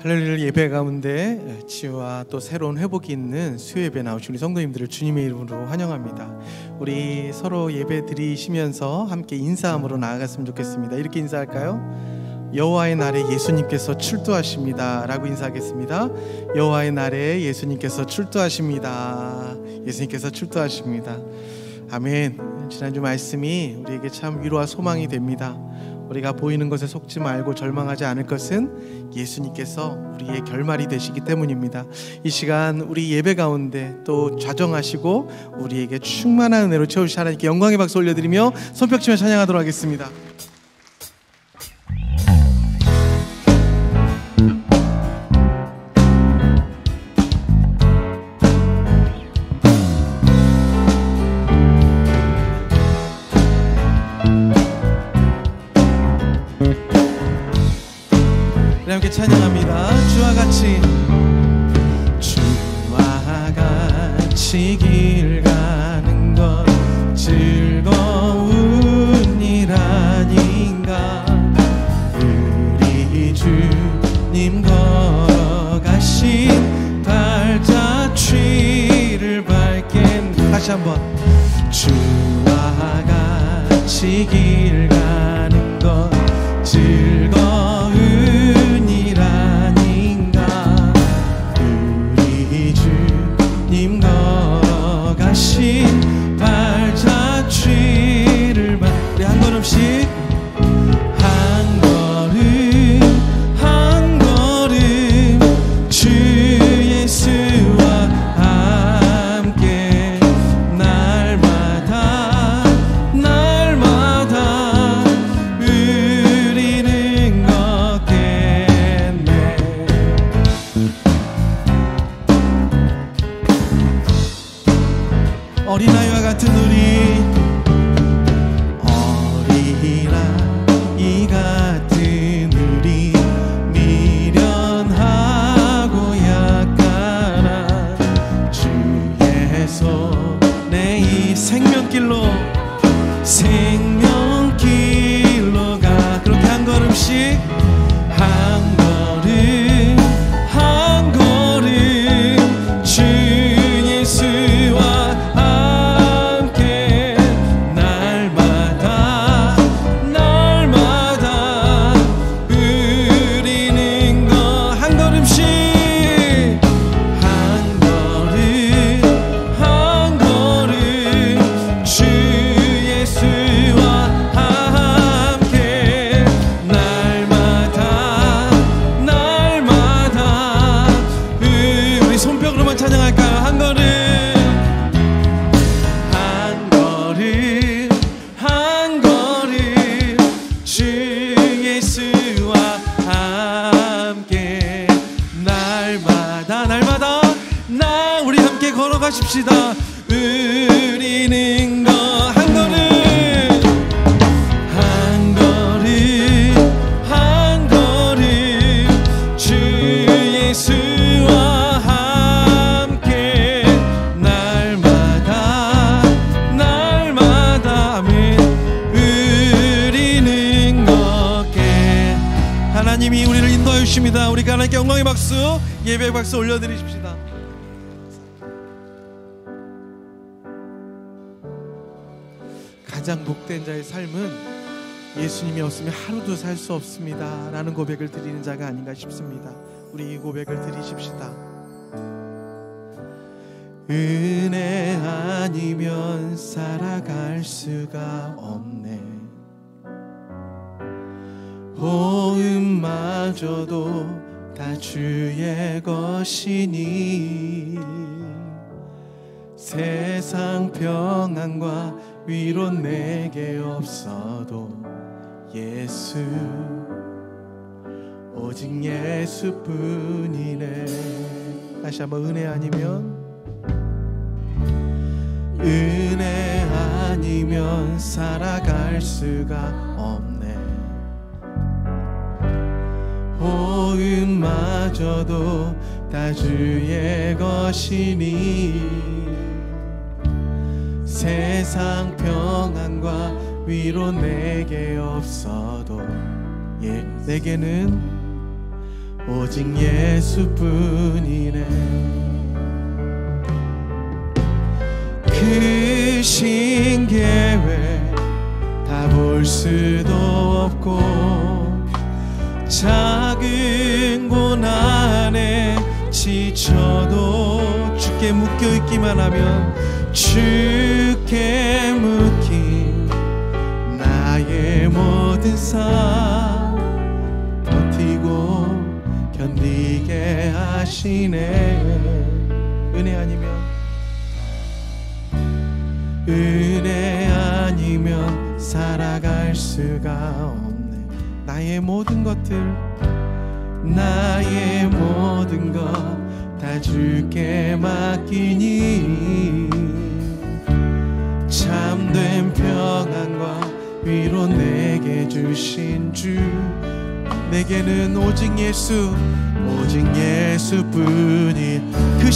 할렐루야. 예배 가운데 치유와 또 새로운 회복이 있는 수요예배 나오신 우리 성도님들을 주님의 이름으로 환영합니다. 우리 서로 예배 드리시면서 함께 인사함으로 나아갔으면 좋겠습니다. 이렇게 인사할까요? 여호와의 날에 예수님께서 출두하십니다 라고 인사하겠습니다. 여호와의 날에 예수님께서 출두하십니다. 예수님께서 출두하십니다. 아멘. 지난주 말씀이 우리에게 참 위로와 소망이 됩니다. 우리가 보이는 것에 속지 말고 절망하지 않을 것은 예수님께서 우리의 결말이 되시기 때문입니다. 이 시간 우리 예배 가운데 또 좌정하시고 우리에게 충만한 은혜로 채우실 하나님께 영광의 박수 올려드리며 손뼉치며 찬양하도록 하겠습니다. 함께 찬양합니다. 주와 같이 길 가는 것 즐거운 일 아닌가. 우리 주님 걸어가신 발자취를 밟게. 다시 한번. 주와 같이 길 가는 것 즐거운 일 아닌가. 우리 주님 걸어가신 발자취를 우리 한 걸음씩 한 걸음 주 예수와 함께 날마다 우리는 걷겠네. 어린아이와 같은 우리, 어린아이 같은 우리, 미련하고 약간한 주의 손에 이 생명길로 가. 그렇게 한 걸음씩 한 걸음 주 예수와 함께 날마다 우리는 한 걸음씩 한 걸음 주 예수와 함께 날마다 우리 손뼉으로만 찬양할까요? 한 걸음 주 예수와 함께 날마다 우리 함께 걸어가십시다. 우리는 한 걸음 주 예수와 함께 날마다 아멘. 우리는 걷게. 하나님이 우리를 인도하여 주십니다. 우리가 하나님께 영광의 박수, 예배의 박수 올려드리십시다. 가장 복된 자의 삶은 예수님이 없으면 하루도 살 수 없습니다 라는 고백을 드리는 자가 아닌가 싶습니다. 우리 이 고백을 드리십시다. 은혜 아니면 살아갈 수가 없네. 호흡마저도 다 주의 것이니 세상 평안과 위로 내게 없어도 예수, 오직 예수뿐이네. 다시 한번. 은혜 아니면 살아갈 수가 없네. 호흡마저도 다 주의 것이니 세상 평안과 위로 내게 없어도 내게는 오직 예수뿐이네. 그 신계획 다 볼 수도 없고 작은 고난에 지쳐도 주께 묶여있기만 하면 주께 묶인 나의 모든 삶 버티고 견디게 하시네. 은혜 아니면 살아갈 수가 없네. 나의 모든 것 다 주께 맡기니 참된 평안과 위로 내게 주신 주, 내게는 오직 예수뿐이. 그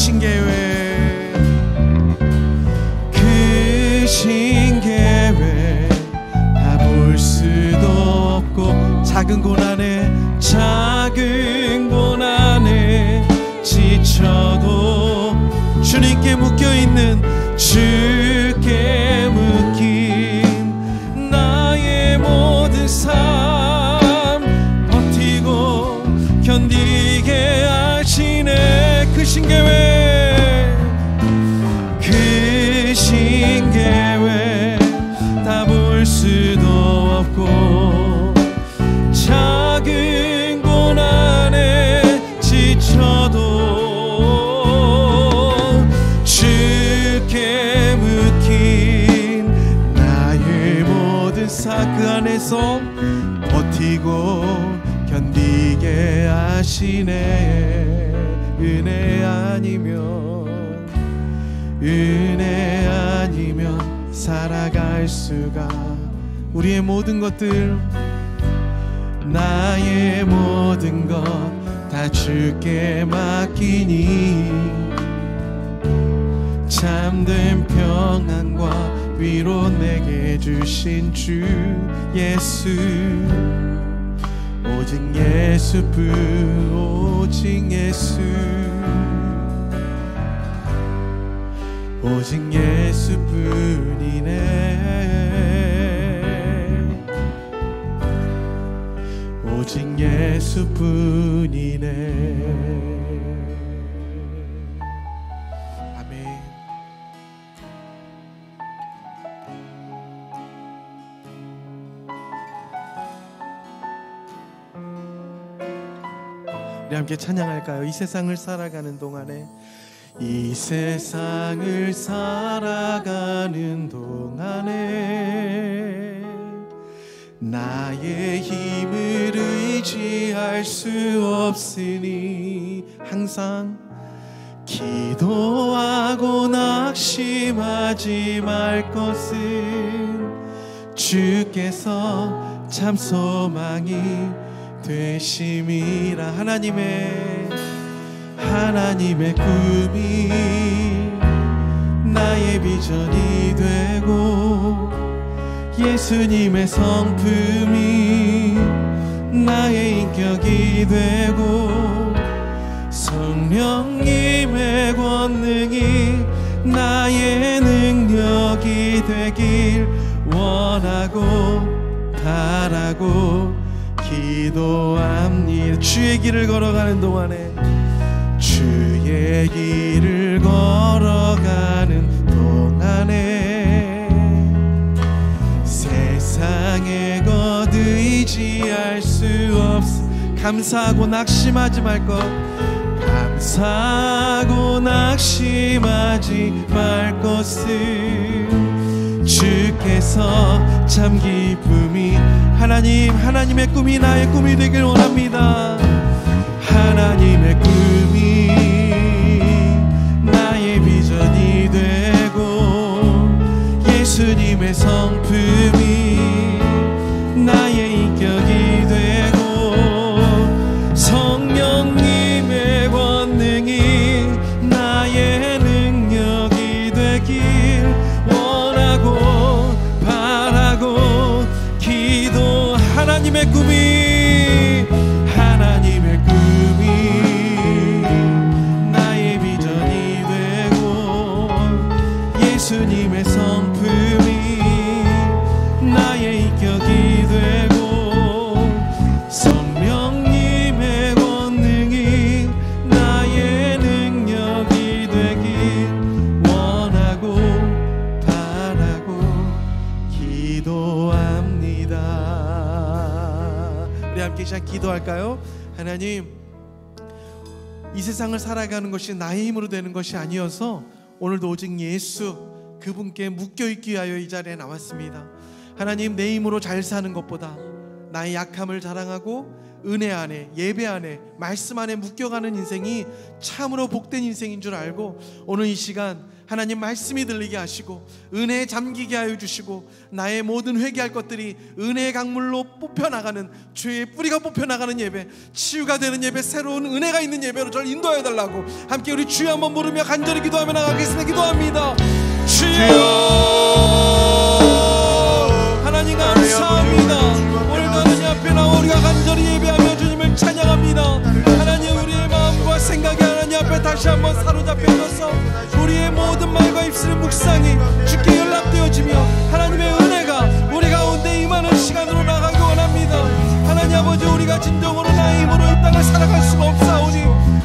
신계획 다 볼 수도 없고 작은 고난에 지쳐도 주님께 묶여있는 주께 묶인 나의 모든 삶 버티고 견디게 하시네. 그 신계획 다 볼 수도 없고 작은 고난에 지쳐도 주께 묶인 나의 모든 삶 그 안에서 버티고 견디게 하시네. 은혜 아니면 살아갈 수가. 우리의 모든 것들 나의 모든 것 다 주께 맡기니 참된 평안과 위로 내게 주신 주 예수, 오직 예수뿐이네. 아멘. 우리 함께 찬양할까요? 이 세상을 살아가는 동안에 나의 힘을 의지할 수 없으니 항상 기도하고 낙심하지 말 것은 주께서 참 소망이 되심이라. 하나님의 꿈이 나의 비전이 되고 예수님의 성품이 나의 인격이 되고 성령님의 권능이 나의 능력이 되길 원하고 바라고 기도합니다. 주의 길을 걸어가는 동안에 세상의 것 의지할 수 없어. 감사하고 낙심하지 말 것. 감사하고 낙심하지 말 것은 주께서 참 기쁨이. 하나님의 꿈이 나의 꿈이 되길 원합니다. 하나님의 꿈이 나의 비전이 되고 예수님의 성품이 나의 인격이 되고 성령님의 권능이 나의 능력이 되길 원하고 바라고 기도. 하나님의 꿈이 기도할까요? 하나님, 이 세상을 살아가는 것이 나의 힘으로 되는 것이 아니어서 오늘도 오직 예수 그분께 묶여있기 위하여 이 자리에 나왔습니다. 하나님, 내 힘으로 잘 사는 것보다 나의 약함을 자랑하고 은혜 안에, 예배 안에, 말씀 안에 묶여가는 인생이 참으로 복된 인생인 줄 알고 오늘 이 시간 하나님 말씀이 들리게 하시고 은혜에 잠기게 하여 주시고 나의 모든 회개할 것들이 은혜의 강물로 뽑혀나가는, 죄의 뿌리가 뽑혀나가는 예배, 치유가 되는 예배, 새로운 은혜가 있는 예배로 저를 인도하여 달라고 함께 우리 주여 한번 부르며 간절히 기도하며 나가겠습니다. 기도합니다. 주여, 하나님 감사합니다. 오늘도 하나님 앞에 나와 우리가 간절히 예배하며 주님을 찬양합니다. 하나님, 우리의 마음과 생각이 하나님 앞에 다시 한번 사로잡혀져서 우리의 모든 말과 입술의 묵상이 주께 연락되어지며 하나님의 은혜가 우리 가운데 임하는 시간으로 나가기 원합니다. 하나님 아버지, 우리가 진정으로 나의 힘으로 이 땅을 살아갈 수가 없사오니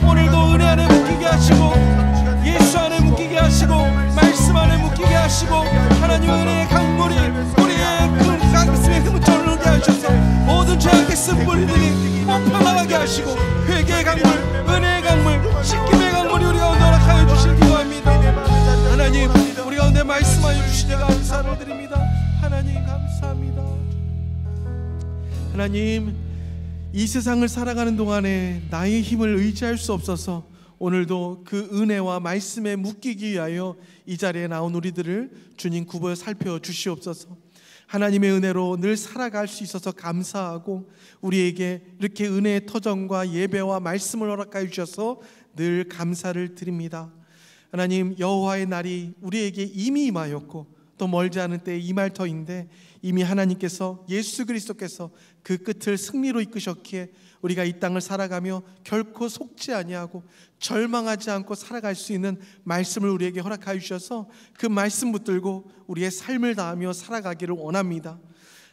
오늘도 은혜 안에 묶이게 하시고 예수 안에 묶이게 하시고 말씀 안에 묶이게 하시고 하나님 은혜의 강물이 우리의 그 가슴에 흐뭇거리게 하셔서 모든 죄악의 쓴뿌리들이 뽑혀나가게 하시고 회개의 강물, 은혜의 강물, 씻김의 강물이 우리 가운데 허락하여 주시기 기도합니다. 하나님, 우리 가운데 말씀하여 주시니 감사를 드립니다. 하나님 감사합니다. 하나님, 이 세상을 살아가는 동안에 나의 힘을 의지할 수 없어서 오늘도 그 은혜와 말씀에 묶이기 위하여 이 자리에 나온 우리들을 주님 굽어 살펴주시옵소서. 하나님의 은혜로 늘 살아갈 수 있어서 감사하고 우리에게 이렇게 은혜의 터전과 예배와 말씀을 허락하여 주셔서 늘 감사를 드립니다. 하나님, 여호와의 날이 우리에게 이미 임하였고 또 멀지 않은 때에 임할 터인데 이미 하나님께서, 예수 그리스도께서 그 끝을 승리로 이끄셨기에 우리가 이 땅을 살아가며 결코 속지 아니하고 절망하지 않고 살아갈 수 있는 말씀을 우리에게 허락하여 주셔서 그 말씀 붙들고 우리의 삶을 다하며 살아가기를 원합니다.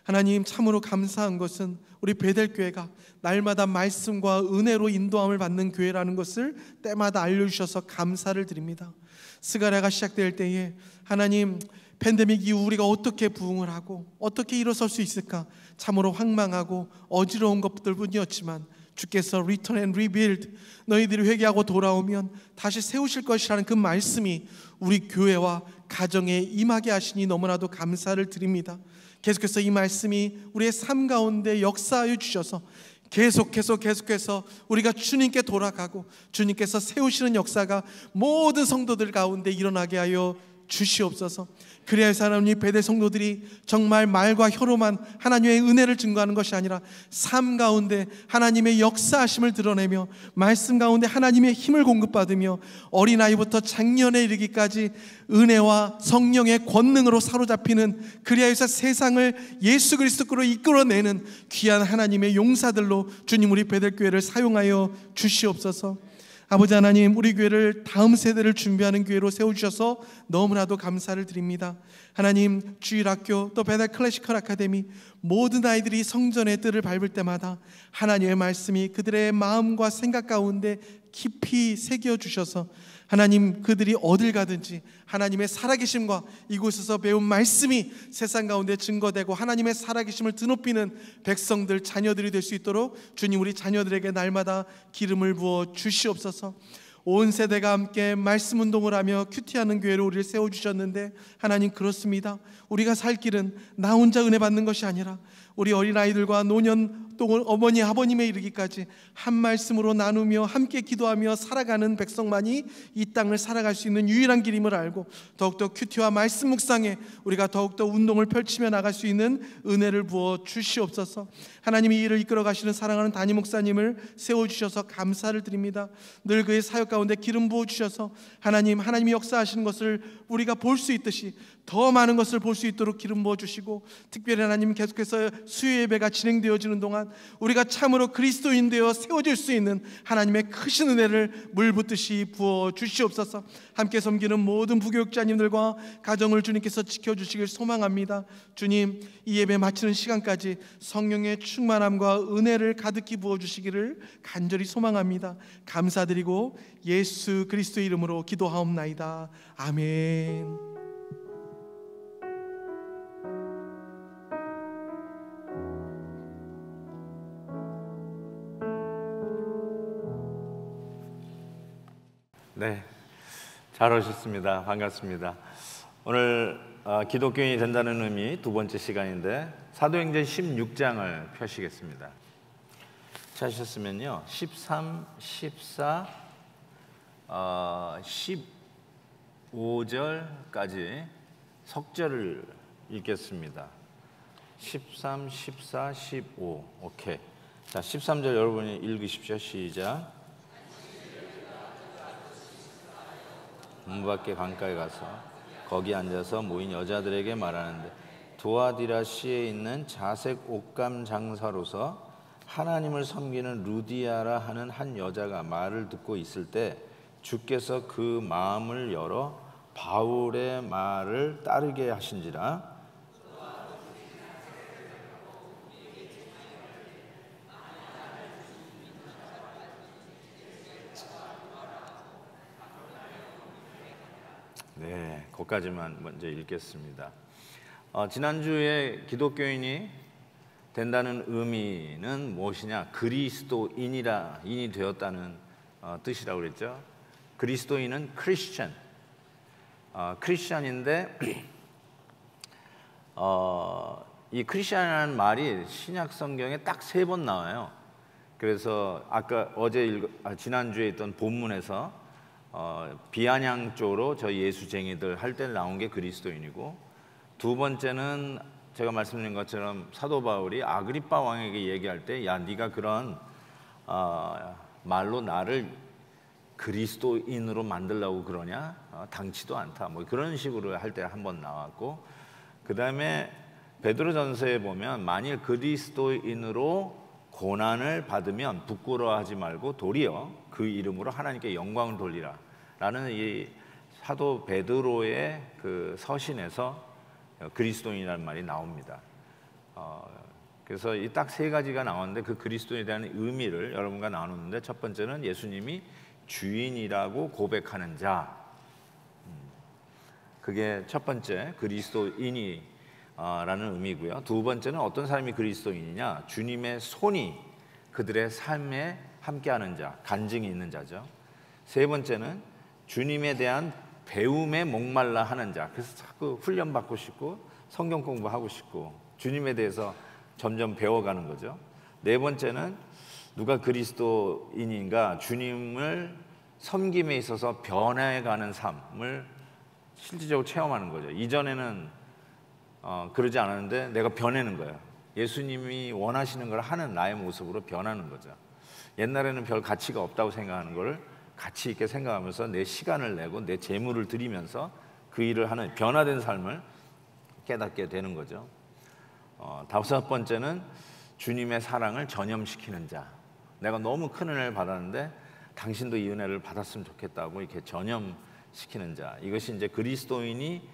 하나님, 참으로 감사한 것은 우리 베델교회가 날마다 말씀과 은혜로 인도함을 받는 교회라는 것을 때마다 알려주셔서 감사를 드립니다. 스가랴가 시작될 때에 하나님, 팬데믹 이후 우리가 어떻게 부흥을 하고 어떻게 일어설 수 있을까 참으로 황망하고 어지러운 것들 뿐이었지만 주께서 Return and Rebuild, 너희들이 회개하고 돌아오면 다시 세우실 것이라는 그 말씀이 우리 교회와 가정에 임하게 하시니 너무나도 감사를 드립니다. 계속해서 이 말씀이 우리의 삶 가운데 역사하여 주셔서 계속해서 우리가 주님께 돌아가고 주님께서 세우시는 역사가 모든 성도들 가운데 일어나게 하여 주시옵소서. 그래야 하나님, 베델 성도들이 정말 말과 혀로만 하나님의 은혜를 증거하는 것이 아니라 삶 가운데 하나님의 역사하심을 드러내며 말씀 가운데 하나님의 힘을 공급받으며 어린아이부터 장년에 이르기까지 은혜와 성령의 권능으로 사로잡히는, 그래야 해서 세상을 예수 그리스도로 이끌어내는 귀한 하나님의 용사들로 주님 우리 베델교회를 사용하여 주시옵소서. 아버지 하나님, 우리 교회를 다음 세대를 준비하는 교회로 세워주셔서 너무나도 감사를 드립니다. 하나님, 주일학교 또 베델 클래시컬 아카데미 모든 아이들이 성전의 뜰을 밟을 때마다 하나님의 말씀이 그들의 마음과 생각 가운데 깊이 새겨주셔서 하나님, 그들이 어딜 가든지 하나님의 살아계심과 이곳에서 배운 말씀이 세상 가운데 증거되고 하나님의 살아계심을 드높이는 백성들, 자녀들이 될 수 있도록 주님 우리 자녀들에게 날마다 기름을 부어 주시옵소서. 온 세대가 함께 말씀 운동을 하며 큐티하는 교회로 우리를 세워주셨는데 하나님, 그렇습니다. 우리가 살 길은 나 혼자 은혜 받는 것이 아니라 우리 어린아이들과 노년 또 어머니 아버님에 이르기까지 한 말씀으로 나누며 함께 기도하며 살아가는 백성만이 이 땅을 살아갈 수 있는 유일한 길임을 알고 더욱더 큐티와 말씀 묵상에 우리가 더욱더 운동을 펼치며 나갈 수 있는 은혜를 부어 주시옵소서. 하나님이 이 일을 이끌어 가시는 사랑하는 담임 목사님을 세워주셔서 감사를 드립니다. 늘 그의 사역 가운데 기름 부어주셔서 하나님이 역사하시는 것을 우리가 볼 수 있듯이 더 많은 것을 볼 수 있도록 기름 부어주시고, 특별히 하나님 계속해서 수요 예배가 진행되어지는 동안 우리가 참으로 그리스도인 되어 세워질 수 있는 하나님의 크신 은혜를 물붓듯이 부어주시옵소서. 함께 섬기는 모든 부교육자님들과 가정을 주님께서 지켜주시길 소망합니다. 주님, 이 예배 마치는 시간까지 성령의 충만함과 은혜를 가득히 부어주시기를 간절히 소망합니다. 감사드리고 예수 그리스도의 이름으로 기도하옵나이다. 아멘. 네, 잘 오셨습니다. 반갑습니다. 오늘 기독교인이 된다는 의미 두 번째 시간인데 사도행전 16장을 펴시겠습니다. 찾으셨으면요 13, 14, 15절까지 석절을 읽겠습니다. 13, 14, 15 오케이. 자, 13절 여러분이 읽으십시오. 시작. 문 밖에 강가에 가서 거기 앉아서 모인 여자들에게 말하는데 두아디라시에 있는 자색 옷감 장사로서 하나님을 섬기는 루디아라 하는 한 여자가 말을 듣고 있을 때 주께서 그 마음을 열어 바울의 말을 따르게 하신지라. 네, 거기까지만 먼저 읽겠습니다. 지난주에 기독교인이 된다는 의미는 무엇이냐? 그리스도인이 되었다는 뜻이라고 그랬죠. 그리스도인은 크리스천, 크리스천인데 이 크리스천이라는 말이 신약 성경에 딱 3번 나와요. 그래서 아까 지난주에 있던 본문에서 비아냥 쪽으로 저희 예수쟁이들 할 때 나온 게 그리스도인이고, 두 번째는 제가 말씀드린 것처럼 사도 바울이 아그리빠 왕에게 얘기할 때 야 네가 그런 말로 나를 그리스도인으로 만들려고 그러냐? 당치도 않다. 뭐 그런 식으로 할 때 한 번 나왔고, 그 다음에 베드로전서에 보면 만일 그리스도인으로 고난을 받으면 부끄러워하지 말고 도리어 그 이름으로 하나님께 영광을 돌리라 라는 이 사도 베드로의 그 서신에서 그리스도인이라는 말이 나옵니다. 그래서 이 딱 3가지가 나왔는데 그 그리스도인에 대한 의미를 여러분과 나누는데, 첫 번째는 예수님이 주인이라고 고백하는 자, 그게 첫 번째 그리스도인이 라는 의미고요. 두 번째는 어떤 사람이 그리스도인이냐? 주님의 손이 그들의 삶에 함께하는 자, 간증이 있는 자죠. 세 번째는 주님에 대한 배움에 목말라 하는 자, 그래서 자꾸 훈련받고 싶고 성경 공부하고 싶고 주님에 대해서 점점 배워가는 거죠. 네 번째는 누가 그리스도인인가? 주님을 섬김에 있어서 변해가는 삶을 실질적으로 체험하는 거죠. 이전에는 그러지 않았는데 내가 변하는 거예요. 예수님이 원하시는 걸 하는 나의 모습으로 변하는 거죠. 옛날에는 별 가치가 없다고 생각하는 걸 가치 있게 생각하면서 내 시간을 내고 내 재물을 드리면서 그 일을 하는 변화된 삶을 깨닫게 되는 거죠. 다섯 번째는 주님의 사랑을 전염시키는 자. 내가 너무 큰 은혜를 받았는데 당신도 이 은혜를 받았으면 좋겠다고 이렇게 전염시키는 자. 이것이 이제 그리스도인이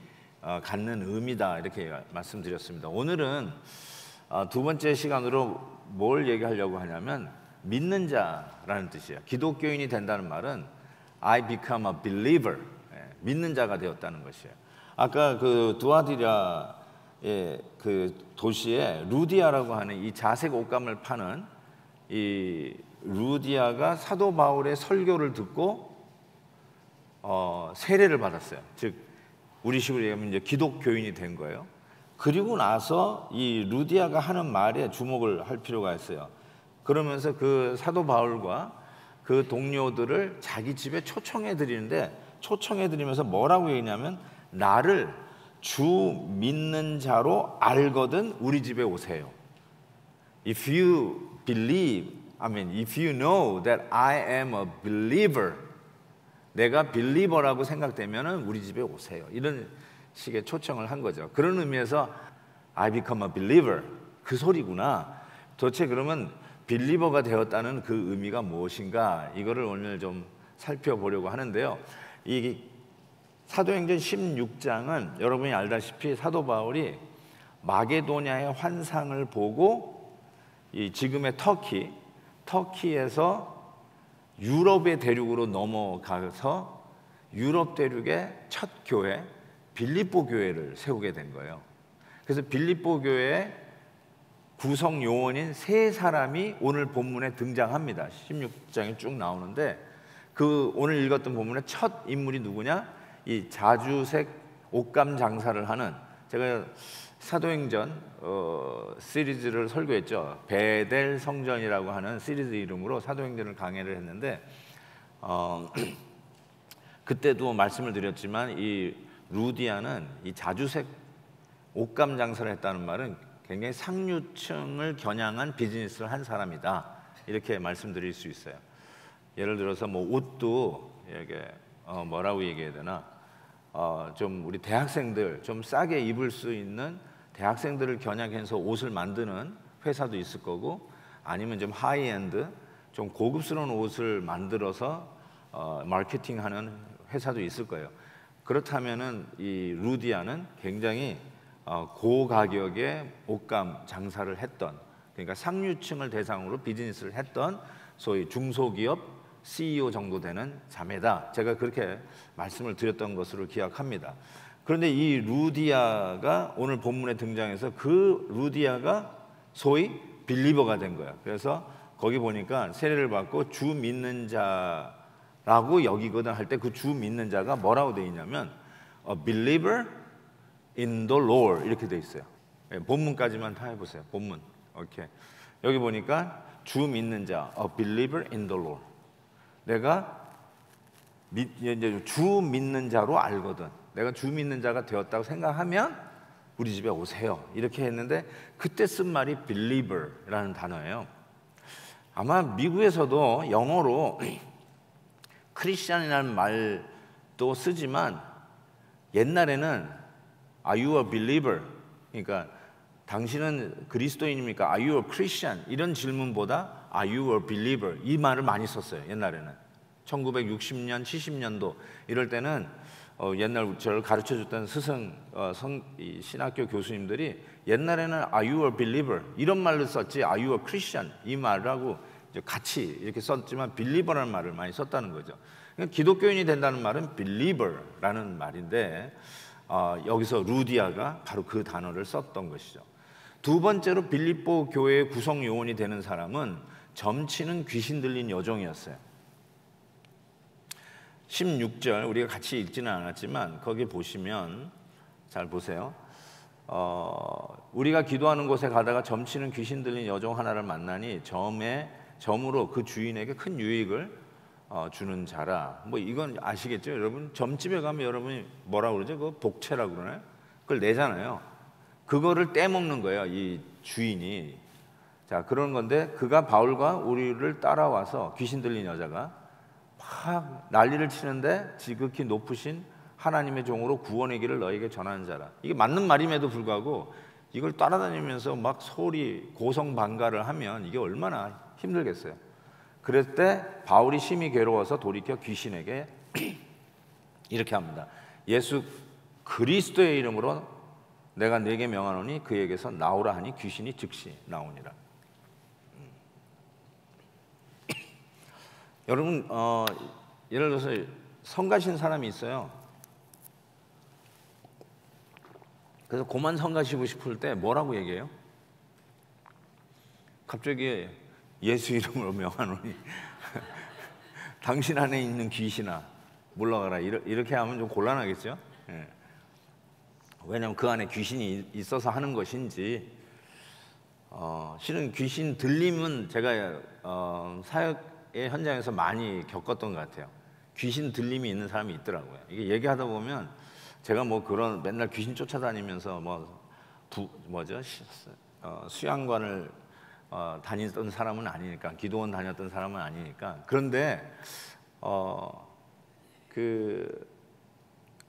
갖는 의미다, 이렇게 말씀드렸습니다. 오늘은 두 번째 시간으로 뭘 얘기하려고 하냐면 믿는 자라는 뜻이에요. 기독교인이 된다는 말은 I become a believer, 믿는 자가 되었다는 것이에요. 아까 그 두아디라의 그 도시에 루디아라고 하는 이 자색 옷감을 파는 이 루디아가 사도 바울의 설교를 듣고 세례를 받았어요. 즉 우리 식으로 얘기하면 이제 기독교인이 된 거예요. 그리고 나서 이 루디아가 하는 말에 주목을 할 필요가 있어요. 그러면서 그 사도 바울과 그 동료들을 자기 집에 초청해 드리는데, 초청해 드리면서 뭐라고 얘기냐면 나를 주 믿는 자로 알거든 우리 집에 오세요. If you know that I am a believer, 내가 빌리버라고 생각되면 우리 집에 오세요. 이런 식의 초청을 한 거죠. 그런 의미에서 I become a believer, 그 소리구나. 도대체 그러면 빌리버가 되었다는 그 의미가 무엇인가, 이거를 오늘 좀 살펴보려고 하는데요. 이 사도행전 16장은 여러분이 알다시피 사도 바울이 마게도냐의 환상을 보고 이 지금의 터키에서 유럽의 대륙으로 넘어가서 유럽 대륙의 첫 교회 빌립보 교회를 세우게 된 거예요. 그래서 빌립보 교회의 구성 요원인 3사람이 오늘 본문에 등장합니다. 16장에 쭉 나오는데 그 오늘 읽었던 본문의 첫 인물이 누구냐? 이 자주색 옷감 장사를 하는, 제가 사도행전 시리즈를 설교했죠. 베델 성전이라고 하는 시리즈 이름으로 사도행전을 강해를 했는데 그때도 말씀을 드렸지만 이 루디아는 이 자주색 옷감 장사를 했다는 말은 굉장히 상류층을 겨냥한 비즈니스를 한 사람이다, 이렇게 말씀드릴 수 있어요. 예를 들어서 뭐 옷도 이렇게 뭐라고 얘기해야 되나, 좀 우리 대학생들 좀 싸게 입을 수 있는 대학생들을 겨냥해서 옷을 만드는 회사도 있을 거고, 아니면 좀 하이엔드 좀 고급스러운 옷을 만들어서 마케팅하는 회사도 있을 거예요. 그렇다면은 이 루디아는 굉장히 고가격의 옷감 장사를 했던, 그러니까 상류층을 대상으로 비즈니스를 했던 소위 중소기업 CEO 정도 되는 자매다, 제가 그렇게 말씀을 드렸던 것으로 기억합니다. 그런데 이 루디아가 오늘 본문에 등장해서 그 루디아가 소위 빌리버가 된 거예요. 그래서 거기 보니까 세례를 받고 주 믿는 자라고 여기거든 할 때 그 주 믿는 자가 뭐라고 되어 있냐면 a believer in the Lord 이렇게 되어 있어요. 본문까지만 다 해보세요. 본문. 오케이. 여기 보니까 주 믿는 자, a believer in the Lord. 내가 이제 주 믿는 자로 알거든. 내가 주 믿는 자가 되었다고 생각하면 우리 집에 오세요, 이렇게 했는데 그때 쓴 말이 believer라는 단어예요. 아마 미국에서도 영어로 크리스찬이라는 말도 쓰지만 옛날에는 Are you a believer? 그러니까 당신은 그리스도인입니까? Are you a Christian? 이런 질문보다 Are you a believer? 이 말을 많이 썼어요, 옛날에는. 1960년, 70년도 이럴 때는 옛날 저를 가르쳐줬던 신학교 교수님들이 옛날에는 Are you a believer? 이런 말을 썼지 Are you a Christian? 이 말하고 같이 이렇게 썼지만 believer라는 말을 많이 썼다는 거죠. 그러니까 기독교인이 된다는 말은 believer라는 말인데 여기서 루디아가 바로 그 단어를 썼던 것이죠. 두 번째로 빌립보 교회의 구성 요원이 되는 사람은 점치는 귀신 들린 여종이었어요. 16절 우리가 같이 읽지는 않았지만 거기 보시면 잘 보세요. 우리가 기도하는 곳에 가다가 점치는 귀신 들린 여종 하나를 만나니 점으로 그 주인에게 큰 유익을 주는 자라. 뭐 이건 아시겠죠, 여러분? 점집에 가면 여러분이 뭐라고 그러죠? 그거 복채라고 그러나요? 그걸 내잖아요. 그거를 떼먹는 거예요, 이 주인이. 자, 그런 건데 그가 바울과 우리를 따라와서 귀신 들린 여자가 막 난리를 치는데 지극히 높으신 하나님의 종으로 구원의 길을 너에게 전하는 자라. 이게 맞는 말임에도 불구하고 이걸 따라다니면서 막 소리 고성방가를 하면 이게 얼마나 힘들겠어요. 그럴 때 바울이 심히 괴로워서 돌이켜 귀신에게 이렇게 합니다. 예수 그리스도의 이름으로 내가 네게 명하노니 그에게서 나오라 하니 귀신이 즉시 나오니라. 여러분 예를 들어서 성가신 사람이 있어요. 그래서 그만 성가시고 싶을 때 뭐라고 얘기해요? 갑자기 예수 이름으로 명하노니 당신 안에 있는 귀신아 물러가라, 이렇게 하면 좀 곤란하겠죠? 예. 왜냐하면 그 안에 귀신이 있어서 하는 것인지, 실은 귀신 들림은 제가 사역의 현장에서 많이 겪었던 것 같아요. 귀신 들림이 있는 사람이 있더라고요. 이게 얘기하다 보면 제가 뭐 그런 맨날 귀신 쫓아다니면서 수양관을 다니던 사람은 아니니까, 기도원 다녔던 사람은 아니니까. 그런데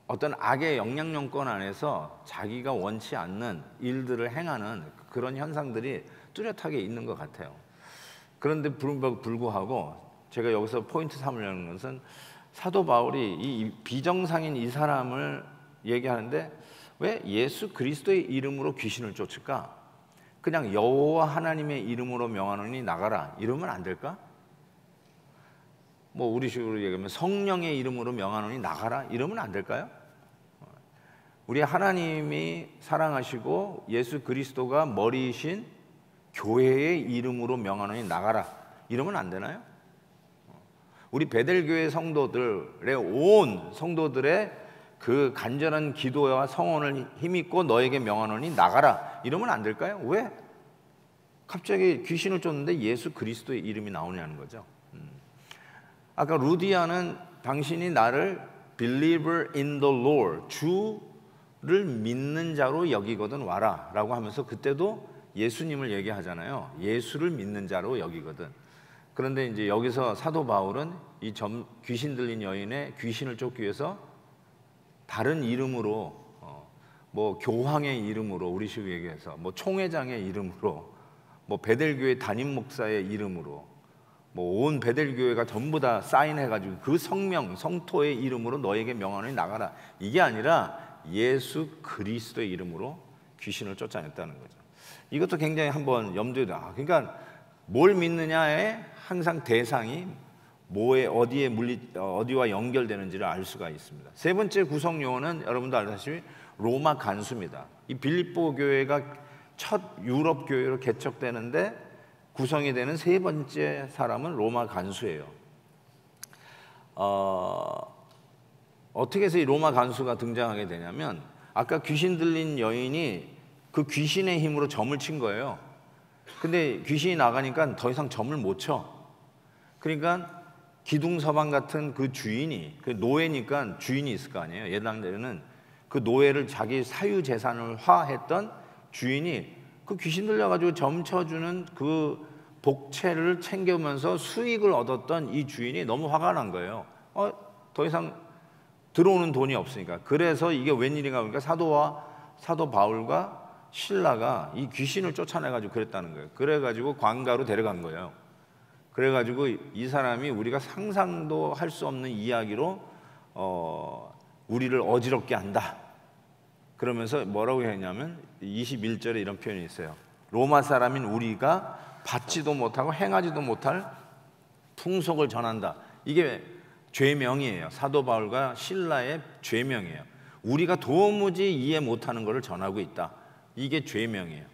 어떤 악의 영향력권 안에서 자기가 원치 않는 일들을 행하는 그런 현상들이 뚜렷하게 있는 것 같아요. 그런데 불구하고 제가 여기서 포인트 삼으려는 것은 사도 바울이 이 비정상인 이 사람을 얘기하는데 왜 예수 그리스도의 이름으로 귀신을 쫓을까? 그냥 여호와 하나님의 이름으로 명하노니 나가라 이러면 안 될까? 뭐 우리 식으로 얘기하면 성령의 이름으로 명하노니 나가라 이러면 안 될까요? 우리 하나님이 사랑하시고 예수 그리스도가 머리이신 교회의 이름으로 명하노니 나가라 이러면 안 되나요? 우리 베델교회 성도들의 온 성도들의 그 간절한 기도와 성원을 힘입고 너에게 명하노니 나가라 이러면 안 될까요? 왜? 갑자기 귀신을 쫓는데 예수 그리스도의 이름이 나오냐는 거죠. 아까 루디아는 당신이 나를 believer in the Lord, 주를 믿는 자로 여기거든 와라 라고 하면서 그때도 예수님을 얘기하잖아요. 예수를 믿는 자로 여기거든. 그런데 이제 여기서 사도 바울은 이 귀신 들린 여인의 귀신을 쫓기 위해서 다른 이름으로 뭐 교황의 이름으로 우리식으로 얘기해서 뭐 총회장의 이름으로 뭐 베델교회 담임 목사의 이름으로 뭐 온 베델교회가 전부 다 사인해가지고 그 성명 성토의 이름으로 너에게 명하노니 나가라 이게 아니라 예수 그리스도의 이름으로 귀신을 쫓아냈다는 거죠. 이것도 굉장히 한번 염두에 둬. 그러니까 뭘 믿느냐에 항상 대상이 뭐에 어디와 연결되는지를 알 수가 있습니다. 세 번째 구성 요원은 여러분도 알다시피 로마 간수입니다. 이 빌립보 교회가 첫 유럽 교회로 개척되는데 구성이 되는 세 번째 사람은 로마 간수예요. 어떻게 해서 이 로마 간수가 등장하게 되냐면 아까 귀신 들린 여인이 그 귀신의 힘으로 점을 친 거예요. 근데 귀신이 나가니까 더 이상 점을 못 쳐. 그러니까 기둥서방 같은 그 주인이, 그 노예니까 주인이 있을 거 아니에요. 예당대로는 그 노예를 자기 사유 재산을 화했던 주인이 그 귀신 들려가지고 점 쳐주는 그 복채를 챙겨면서 수익을 얻었던 이 주인이 너무 화가 난 거예요. 더 이상 들어오는 돈이 없으니까. 그래서 이게 웬일인가 보니까 사도 바울과 신라가 이 귀신을 쫓아내가지고 그랬다는 거예요. 그래가지고 관가로 데려간 거예요. 그래가지고 이 사람이 우리가 상상도 할 수 없는 이야기로 우리를 어지럽게 한다. 그러면서 뭐라고 했냐면 21절에 이런 표현이 있어요. 로마 사람인 우리가 받지도 못하고 행하지도 못할 풍속을 전한다. 이게 죄명이에요. 사도 바울과 신라의 죄명이에요. 우리가 도무지 이해 못하는 것을 전하고 있다. 이게 죄명이에요.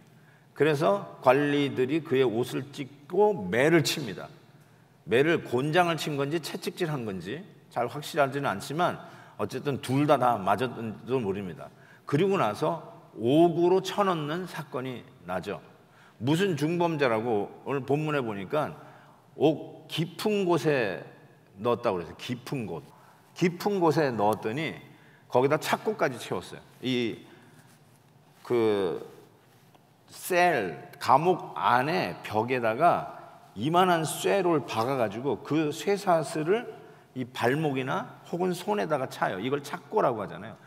그래서 관리들이 그의 옷을 찢고 매를 칩니다. 매를 곤장을 친 건지 채찍질한 건지 잘 확실하지는 않지만 어쨌든 둘 다 맞았는지도 모릅니다. 그리고 나서 옥으로 쳐넣는 사건이 나죠. 무슨 중범죄라고 오늘 본문에 보니까 옥 깊은 곳에 넣었다고 그래서 깊은 곳에 넣었더니 거기다 착고까지 채웠어요. 감옥 안에 벽에다가 이만한 쇠를 박아가지고 그 쇠사슬을 이 발목이나 혹은 손에다가 차요. 이걸 착고라고 하잖아요.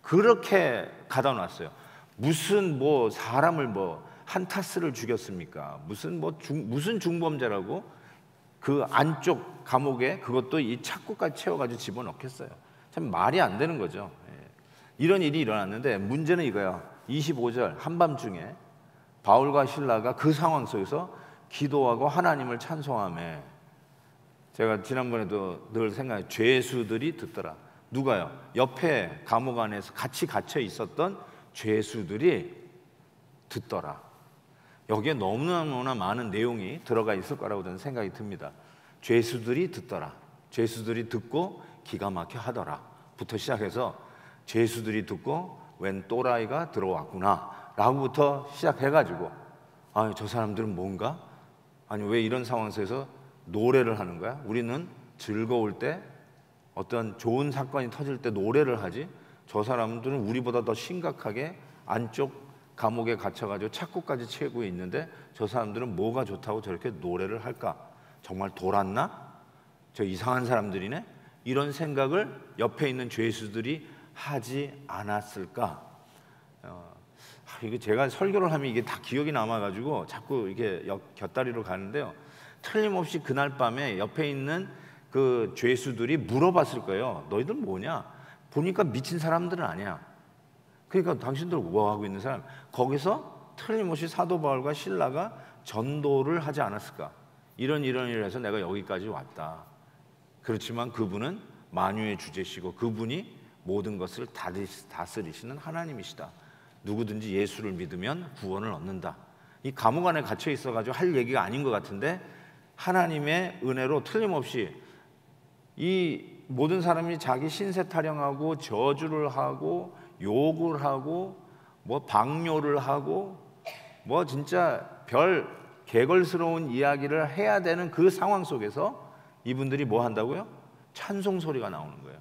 그렇게 가다 놨어요. 무슨 뭐 사람을 뭐 한타스를 죽였습니까? 무슨 중범죄라고 그 안쪽 감옥에 그것도 이 착고까지 채워가지고 집어넣겠어요. 참 말이 안 되는 거죠. 이런 일이 일어났는데 문제는 이거야. 25절 한밤중에 바울과 신라가 그 상황 속에서 기도하고 하나님을 찬송하며 제가 지난번에도 늘 생각해요. 죄수들이 듣더라. 누가요? 옆에 감옥 안에서 같이 갇혀 있었던 죄수들이 듣더라. 여기에 너무나 많은 내용이 들어가 있을 거라고 저는 생각이 듭니다. 죄수들이 듣더라. 죄수들이 듣고 기가 막혀 하더라. 부터 시작해서 죄수들이 듣고 웬 또라이가 들어왔구나 라고부터 시작해가지고 저 사람들은 뭔가? 아니 왜 이런 상황 속에서 노래를 하는 거야? 우리는 즐거울 때 어떤 좋은 사건이 터질 때 노래를 하지 저 사람들은 우리보다 더 심각하게 안쪽 감옥에 갇혀가지고 착고까지 채우고 있는데 저 사람들은 뭐가 좋다고 저렇게 노래를 할까? 정말 돌았나? 저 이상한 사람들이네? 이런 생각을 옆에 있는 죄수들이 하지 않았을까? 이게 제가 설교를 하면 이게 다 기억이 남아가지고 자꾸 이렇게 곁다리로 가는데요. 틀림없이 그날 밤에 옆에 있는 그 죄수들이 물어봤을 거예요. 너희들 뭐냐? 보니까 미친 사람들은 아니야. 그러니까 당신들 뭐 하고 있는 사람? 거기서 틀림없이 사도 바울과 신라가 전도를 하지 않았을까? 이런 일을 해서 내가 여기까지 왔다. 그렇지만 그분은 만유의 주제시고 그분이 모든 것을 다스리시는 하나님이시다. 누구든지 예수를 믿으면 구원을 얻는다. 이 감옥 안에 갇혀 있어가지고 할 얘기가 아닌 것 같은데 하나님의 은혜로 틀림없이 이 모든 사람이 자기 신세 타령하고 저주를 하고 욕을 하고 뭐 방뇨를 하고 뭐 진짜 별 개걸스러운 이야기를 해야 되는 그 상황 속에서 이분들이 뭐 한다고요? 찬송 소리가 나오는 거예요.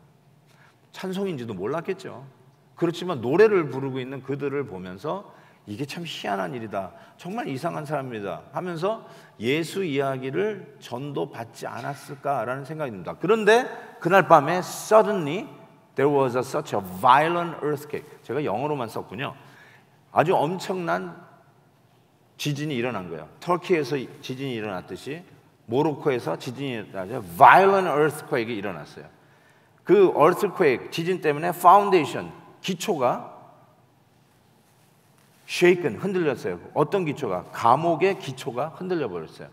찬송인지도 몰랐겠죠. 그렇지만 노래를 부르고 있는 그들을 보면서 이게 참 희한한 일이다, 정말 이상한 사람이다 하면서 예수 이야기를 전도받지 않았을까라는 생각이 듭니다. 그런데 그날 밤에 suddenly there was such a violent earthquake. 제가 영어로만 썼군요. 아주 엄청난 지진이 일어난 거예요. 터키에서 지진이 일어났듯이 모로코에서 지진이 일어나죠. violent earthquake이 일어났어요. 그 earthquake, 지진 때문에 foundation, 기초가 shaken, 흔들렸어요. 어떤 기초가? 감옥의 기초가 흔들려 버렸어요.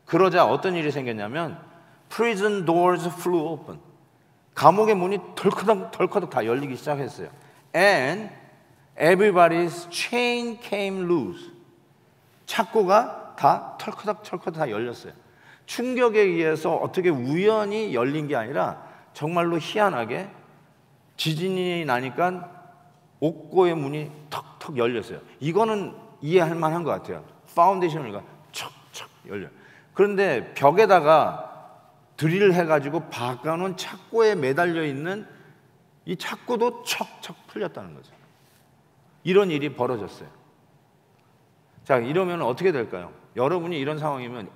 그러자 어떤 일이 생겼냐면 prison doors flew open. 감옥의 문이 덜커덕 다 열리기 시작했어요. And everybody's chain came loose. 착고가 다 털커덕 다 열렸어요. 충격에 의해서 어떻게 우연히 열린 게 아니라 정말로 희한하게 지진이 나니까 옥고의 문이 턱턱 열렸어요. 이거는 이해할 만한 것 같아요. 파운데이션을 척척 열려. 그런데 벽에다가 드릴을 해가지고 박아놓은 착고에 매달려 있는 이 착고도 척척 풀렸다는 거죠. 이런 일이 벌어졌어요. 자, 이러면 어떻게 될까요? 여러분이 이런 상황이면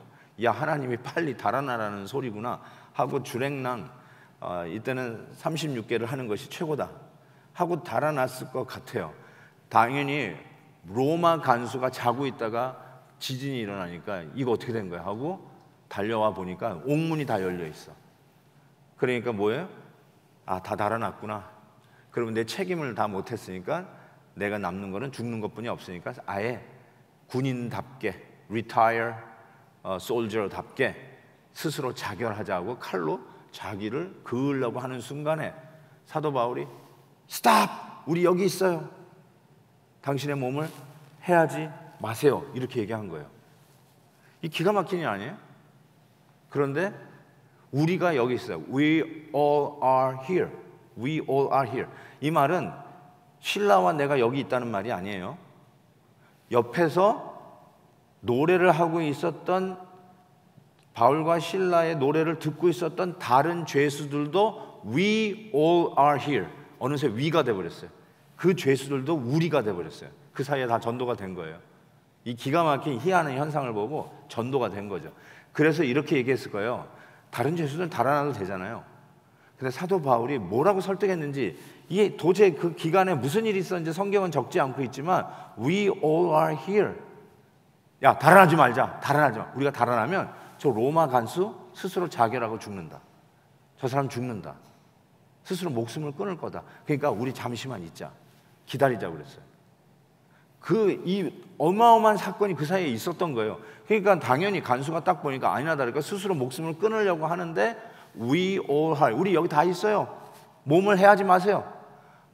야, 하나님이 빨리 달아나라는 소리구나 하고 주랭랑 이때는 36개를 하는 것이 최고다 하고 달아났을 것 같아요. 당연히 로마 간수가 자고 있다가 지진이 일어나니까 이거 어떻게 된 거야 하고 달려와 보니까 옥문이 다 열려 있어. 그러니까 뭐예요? 아, 다 달아났구나. 그러면 내 책임을 다 못했으니까 내가 남는 거는 죽는 것뿐이 없으니까 아예 군인답게 retire soldier답게 스스로 자결하자고 칼로 자기를 그으려고 하는 순간에 사도 바울이 stop! 우리 여기 있어요. 당신의 몸을 해하지 마세요. 이렇게 얘기한 거예요. 이 기가 막힌 일 아니에요? 그런데 우리가 여기 있어요. We all are here. We all are here. 이 말은 신라와 내가 여기 있다는 말이 아니에요. 옆에서 노래를 하고 있었던 바울과 신라의 노래를 듣고 있었던 다른 죄수들도 We all are here. 어느새 we가 돼버렸어요. 그 죄수들도 우리가 돼버렸어요. 그 사이에 다 전도가 된 거예요. 이 기가 막힌 희한한 현상을 보고 전도가 된 거죠. 그래서 이렇게 얘기했을 거예요. 다른 죄수들은 달아나도 되잖아요. 근데 사도 바울이 뭐라고 설득했는지 이게 도저히 그 기간에 무슨 일이 있었는지 성경은 적지 않고 있지만 We all are here. 야, 달아나지 말자. 달아나지 마. 우리가 달아나면 저 로마 간수 스스로 자결하고 죽는다. 저 사람 죽는다. 스스로 목숨을 끊을 거다. 그러니까 우리 잠시만 있자. 기다리자고 그랬어요. 이 어마어마한 사건이 그 사이에 있었던 거예요. 그러니까 당연히 간수가 딱 보니까 아니나 다를까 스스로 목숨을 끊으려고 하는데 We all are. 우리 여기 다 있어요. 몸을 해하지 마세요.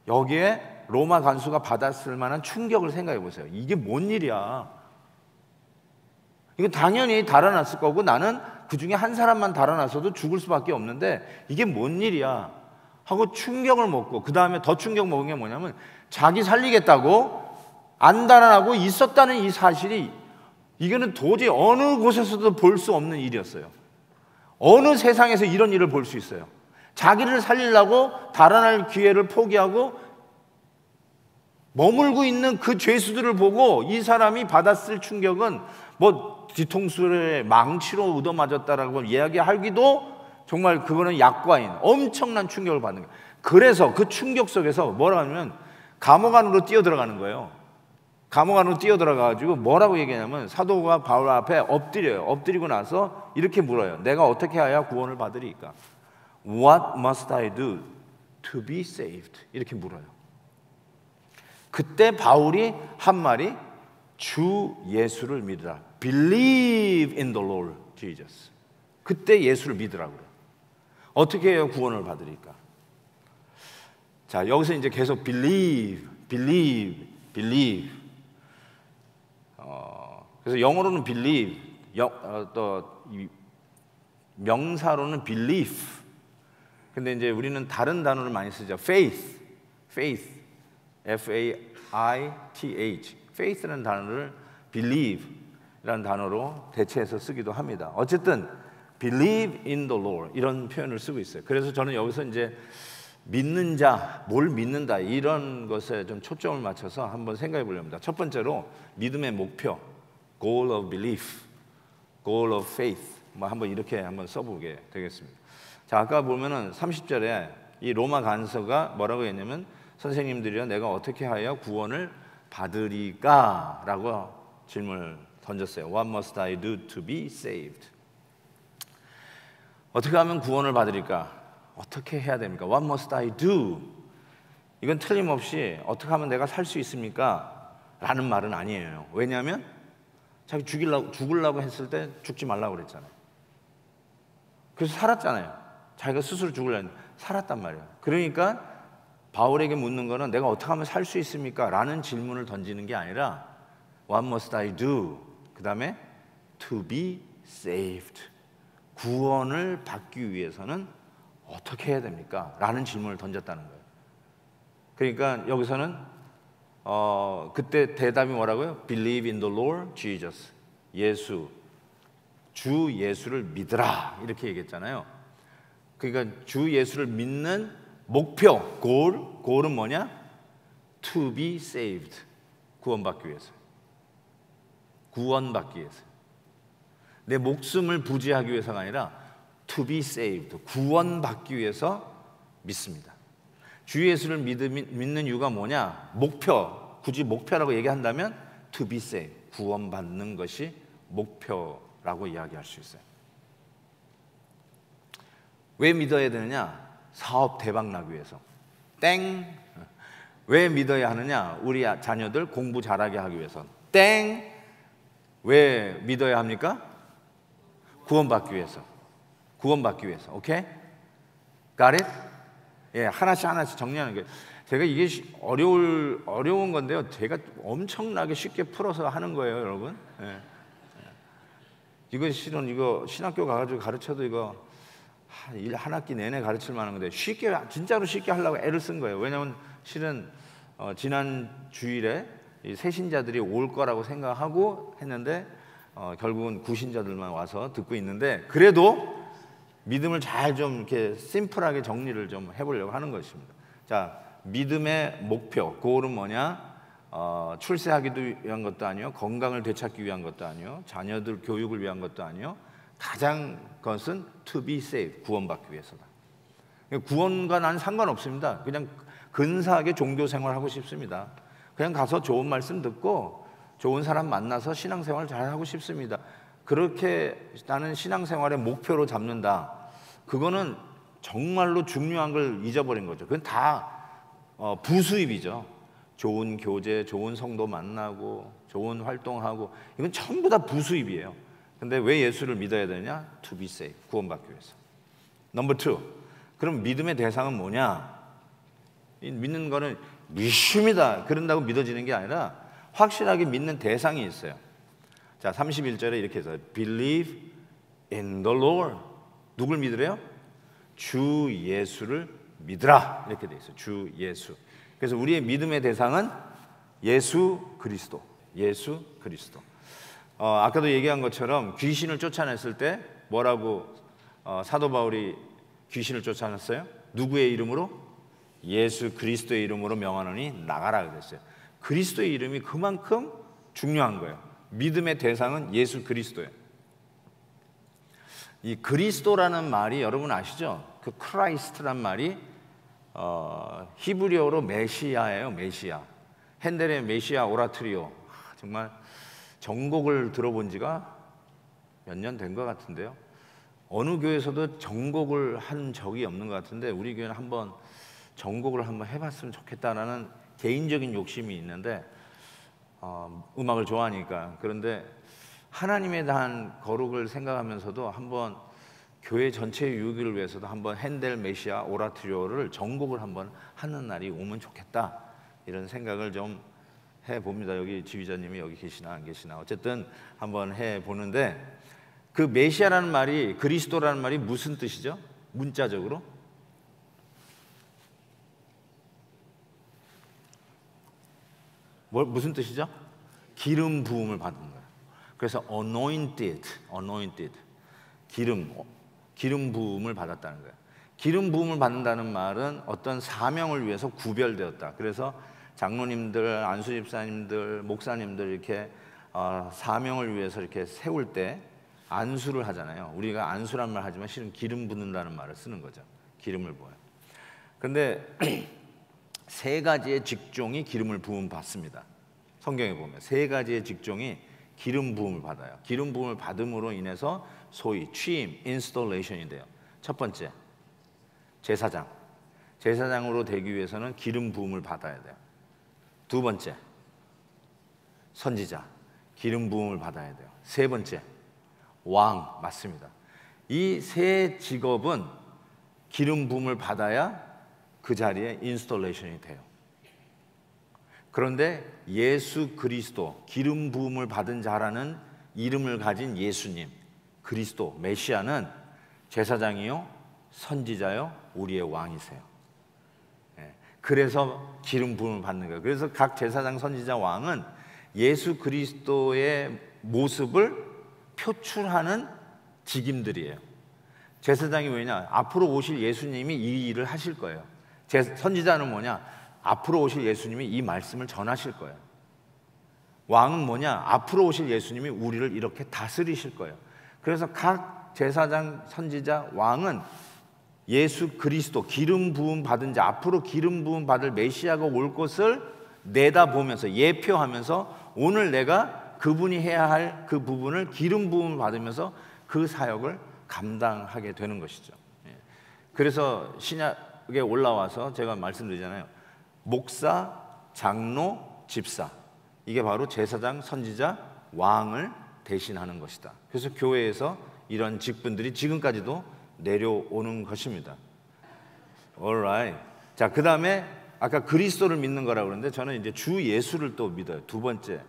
여기에 로마 간수가 받았을 만한 충격을 생각해 보세요. 이게 뭔 일이야. 이거 당연히 달아났을 거고 나는 그 중에 한 사람만 달아났어도 죽을 수밖에 없는데 이게 뭔 일이야 하고 충격을 먹고 그 다음에 더 충격 먹은 게 뭐냐면 자기 살리겠다고 안 달아나고 있었다는 이 사실이 이거는 도저히 어느 곳에서도 볼 수 없는 일이었어요. 어느 세상에서 이런 일을 볼 수 있어요. 자기를 살리려고 달아날 기회를 포기하고 머물고 있는 그 죄수들을 보고 이 사람이 받았을 충격은 뭐 뒤통수에 망치로 얻어맞았다라고 이야기하기도 정말 그거는 약과인 엄청난 충격을 받는 거예요. 그래서 그 충격 속에서 뭐라 하냐면 감옥 안으로 뛰어들어가는 거예요. 감옥 안으로 뛰어들어가가지고 뭐라고 얘기하냐면 사도가 바울 앞에 엎드려요. 엎드리고 나서 이렇게 물어요. 내가 어떻게 해야 구원을 받으리까? What must I do to be saved? 이렇게 물어요. 그때 바울이 한 말이 주 예수를 믿으라. Believe in the Lord Jesus. 그때 예수를 믿으라고 그래요. 어떻게 해야 구원을 받으리까? 자, 여기서 이제 계속 believe. 그래서 영어로는 believe, 또 명사로는 belief. 근데 이제 우리는 다른 단어를 많이 쓰죠. faith, F-A-I-T-H. faith라는 단어를 believe라는 단어로 대체해서 쓰기도 합니다. 어쨌든 believe in the Lord 이런 표현을 쓰고 있어요. 그래서 저는 여기서 이제 믿는 자, 뭘 믿는다 이런 것에 좀 초점을 맞춰서 한번 생각해 보려 합니다. 첫 번째로 믿음의 목표, goal of belief, goal of faith, 뭐 한번 이렇게 한번 써보게 되겠습니다. 자, 아까 보면은 30절에 이 로마 간서가 뭐라고 했냐면 선생님들이여 내가 어떻게 하여 구원을 받으리까? 라고 질문을 던졌어요. What must I do to be saved? 어떻게 하면 구원을 받으리까? 어떻게 해야 됩니까? What must I do? 이건 틀림없이 어떻게 하면 내가 살 수 있습니까? 라는 말은 아니에요. 왜냐하면 자기 죽으려고 했을 때 죽지 말라고 그랬잖아요. 그래서 살았잖아요. 자기가 스스로 죽으려고 했는데 살았단 말이에요. 그러니까 바울에게 묻는 거는 내가 어떻게 하면 살 수 있습니까? 라는 질문을 던지는 게 아니라 What must I do? 그 다음에 to be saved. 구원을 받기 위해서는 어떻게 해야 됩니까? 라는 질문을 던졌다는 거예요. 그러니까 여기서는 그때 대답이 뭐라고요? Believe in the Lord Jesus. 주 예수를 믿으라 이렇게 얘기했잖아요. 그러니까 주 예수를 믿는 목표, goal은 뭐냐? To be saved. 구원받기 위해서. 구원받기 위해서. 내 목숨을 부지하기 위해서가 아니라 to be saved. 구원받기 위해서 믿습니다. 주 예수를 믿는 이유가 뭐냐? 목표. 굳이 목표라고 얘기한다면 to be saved. 구원받는 것이 목표라고 이야기할 수 있어요. 왜 믿어야 되느냐? 사업 대박 나기 위해서. 땡. 왜 믿어야 하느냐? 우리 자녀들 공부 잘하게 하기 위해서. 땡. 왜 믿어야 합니까? 구원받기 위해서. 구원받기 위해서. 오케이? Got it? 예, 하나씩 정리하는 게 제가 이게 어려운 건데요. 제가 엄청나게 쉽게 풀어서 하는 거예요, 여러분. 예. 이거 실은 신학교 가가지고 가르쳐도 이거 한 학기 내내 가르칠 만한 건데 진짜로 쉽게 하려고 애를 쓴 거예요. 왜냐하면 실은 지난 주일에 이 새신자들이 올 거라고 생각하고 했는데 결국은 구신자들만 와서 듣고 있는데 그래도 믿음을 잘 좀 이렇게 심플하게 정리를 좀 해보려고 하는 것입니다. 자, 믿음의 목표, goal은 뭐냐? 출세하기 위한 것도 아니요, 건강을 되찾기 위한 것도 아니요, 자녀들 교육을 위한 것도 아니요, 가장 것은 to be saved, 구원받기 위해서다. 구원과 나는 상관없습니다. 그냥 근사하게 종교 생활하고 싶습니다. 그냥 가서 좋은 말씀 듣고 좋은 사람 만나서 신앙생활 잘 하고 싶습니다. 그렇게 나는 신앙생활의 목표로 잡는다. 그거는 정말로 중요한 걸 잊어버린 거죠. 그건 다 부수입이죠. 좋은 교제, 좋은 성도 만나고 좋은 활동하고 이건 전부 다 부수입이에요. 근데 왜 예수를 믿어야 되냐? To be saved, 구원받기 위해서. 넘버 2, 그럼 믿음의 대상은 뭐냐? 믿는 거는 믿습니다. 그런다고 믿어지는 게 아니라 확실하게 믿는 대상이 있어요. 자, 31절에 이렇게 해서 Believe in the Lord. 누굴 믿으래요? 주 예수를 믿으라. 이렇게 돼 있어요. 주 예수. 그래서 우리의 믿음의 대상은 예수 그리스도. 예수 그리스도. 아까도 얘기한 것처럼 귀신을 쫓아냈을 때 뭐라고 사도 바울이 귀신을 쫓아냈어요? 누구의 이름으로? 예수 그리스도의 이름으로 명하노니 나가라 그랬어요. 그리스도의 이름이 그만큼 중요한 거예요. 믿음의 대상은 예수 그리스도예요. 이 그리스도라는 말이 여러분 아시죠? 그 크라이스트란 말이 히브리어로 메시아예요. 메시아. 핸델의 메시아 오라토리오. 정말 전곡을 들어본 지가 몇 년 된 것 같은데요. 어느 교회에서도 전곡을 한 적이 없는 것 같은데 우리 교회는 한번 전곡을 한번 해봤으면 좋겠다라는 개인적인 욕심이 있는데 음악을 좋아하니까. 그런데 하나님에 대한 거룩을 생각하면서도 한번 교회 전체의 유기를 위해서도 한번 핸델 메시아 오라토리오를 전곡을 한번 하는 날이 오면 좋겠다 이런 생각을 좀 해봅니다. 여기 지휘자님이 여기 계시나 안 계시나 어쨌든 한번 해보는데 그 메시아라는 말이 그리스도라는 말이 무슨 뜻이죠? 문자적으로 무슨 뜻이죠? 기름 부음을 받은 거예요. 그래서 anointed, 기름 부음을 받았다는 거예요. 기름 부음을 받는다는 말은 어떤 사명을 위해서 구별되었다. 그래서 장로님들, 안수 집사님들, 목사님들 이렇게 사명을 위해서 이렇게 세울 때 안수를 하잖아요. 우리가 안수란 말 하지만 실은 기름 붓는다는 말을 쓰는 거죠. 기름을 부어요. 근데 세 가지의 직종이 기름을 부음 받습니다. 성경에 보면 세 가지의 직종이 기름 부음을 받아요. 기름 부음을 받음으로 인해서 소위 취임, 인스톨레이션이 돼요. 첫 번째, 제사장으로 되기 위해서는 기름 부음을 받아야 돼요. 두 번째, 선지자, 기름 부음을 받아야 돼요. 세 번째, 왕, 맞습니다. 이 세 직업은 기름 부음을 받아야 그 자리에 인스톨레이션이 돼요. 그런데 예수 그리스도, 기름 부음을 받은 자라는 이름을 가진 예수님, 그리스도, 메시아는 제사장이요, 선지자요, 우리의 왕이세요. 그래서 기름 부음을 받는 거예요. 그래서 각 제사장, 선지자, 왕은 예수 그리스도의 모습을 표출하는 직임들이에요. 제사장이 왜냐? 앞으로 오실 예수님이 이 일을 하실 거예요. 선지자는 뭐냐? 앞으로 오실 예수님이 이 말씀을 전하실 거예요. 왕은 뭐냐? 앞으로 오실 예수님이 우리를 이렇게 다스리실 거예요. 그래서 각 제사장, 선지자, 왕은 예수 그리스도, 기름 부음 받은 자, 앞으로 기름 부음 받을 메시아가 올 것을 내다보면서 예표하면서 오늘 내가 그분이 해야 할 그 부분을 기름 부음을 받으면서 그 사역을 감당하게 되는 것이죠. 그래서 신약에 올라와서 제가 말씀드리잖아요. 목사, 장로, 집사, 이게 바로 제사장, 선지자, 왕을 대신하는 것이다. 그래서 교회에서 이런 직분들이 지금까지도 내려오는 것입니다. alright. 자, 그 다음에 아까 그리스도를 믿는 거라고 그러는데 저는 이제 주 예수를 또 믿어요. 두 번째,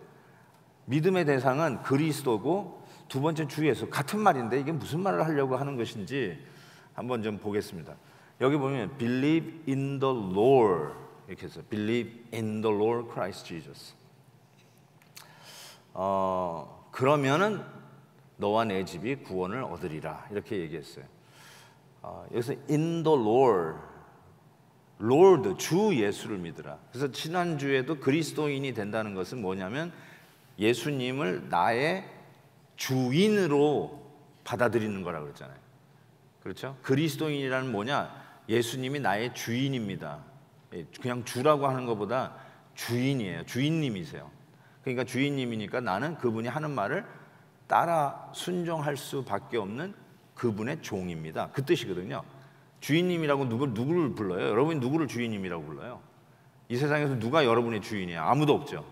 믿음의 대상은 그리스도고 두 번째 주 예수. 같은 말인데 이게 무슨 말을 하려고 하는 것인지 한번 좀 보겠습니다. 여기 보면 believe in the Lord 이렇게 해서 believe in the Lord Christ Jesus. 그러면은 너와 내 집이 구원을 얻으리라 이렇게 얘기했어요. 여기서 in the Lord, 주 예수를 믿으라. 그래서 지난주에도 그리스도인이 된다는 것은 뭐냐면 예수님을 나의 주인으로 받아들이는 거라고 그랬잖아요. 그렇죠? 그리스도인이라는 뭐냐? 예수님이 나의 주인입니다. 그냥 주라고 하는 것보다 주인이에요. 주인님이세요. 그러니까 주인님이니까 나는 그분이 하는 말을 따라 순종할 수밖에 없는 그분의 종입니다. 그 뜻이거든요. 주인님이라고 누구를 불러요? 여러분이 누구를 주인님이라고 불러요? 이 세상에서 누가 여러분의 주인이에요? 아무도 없죠.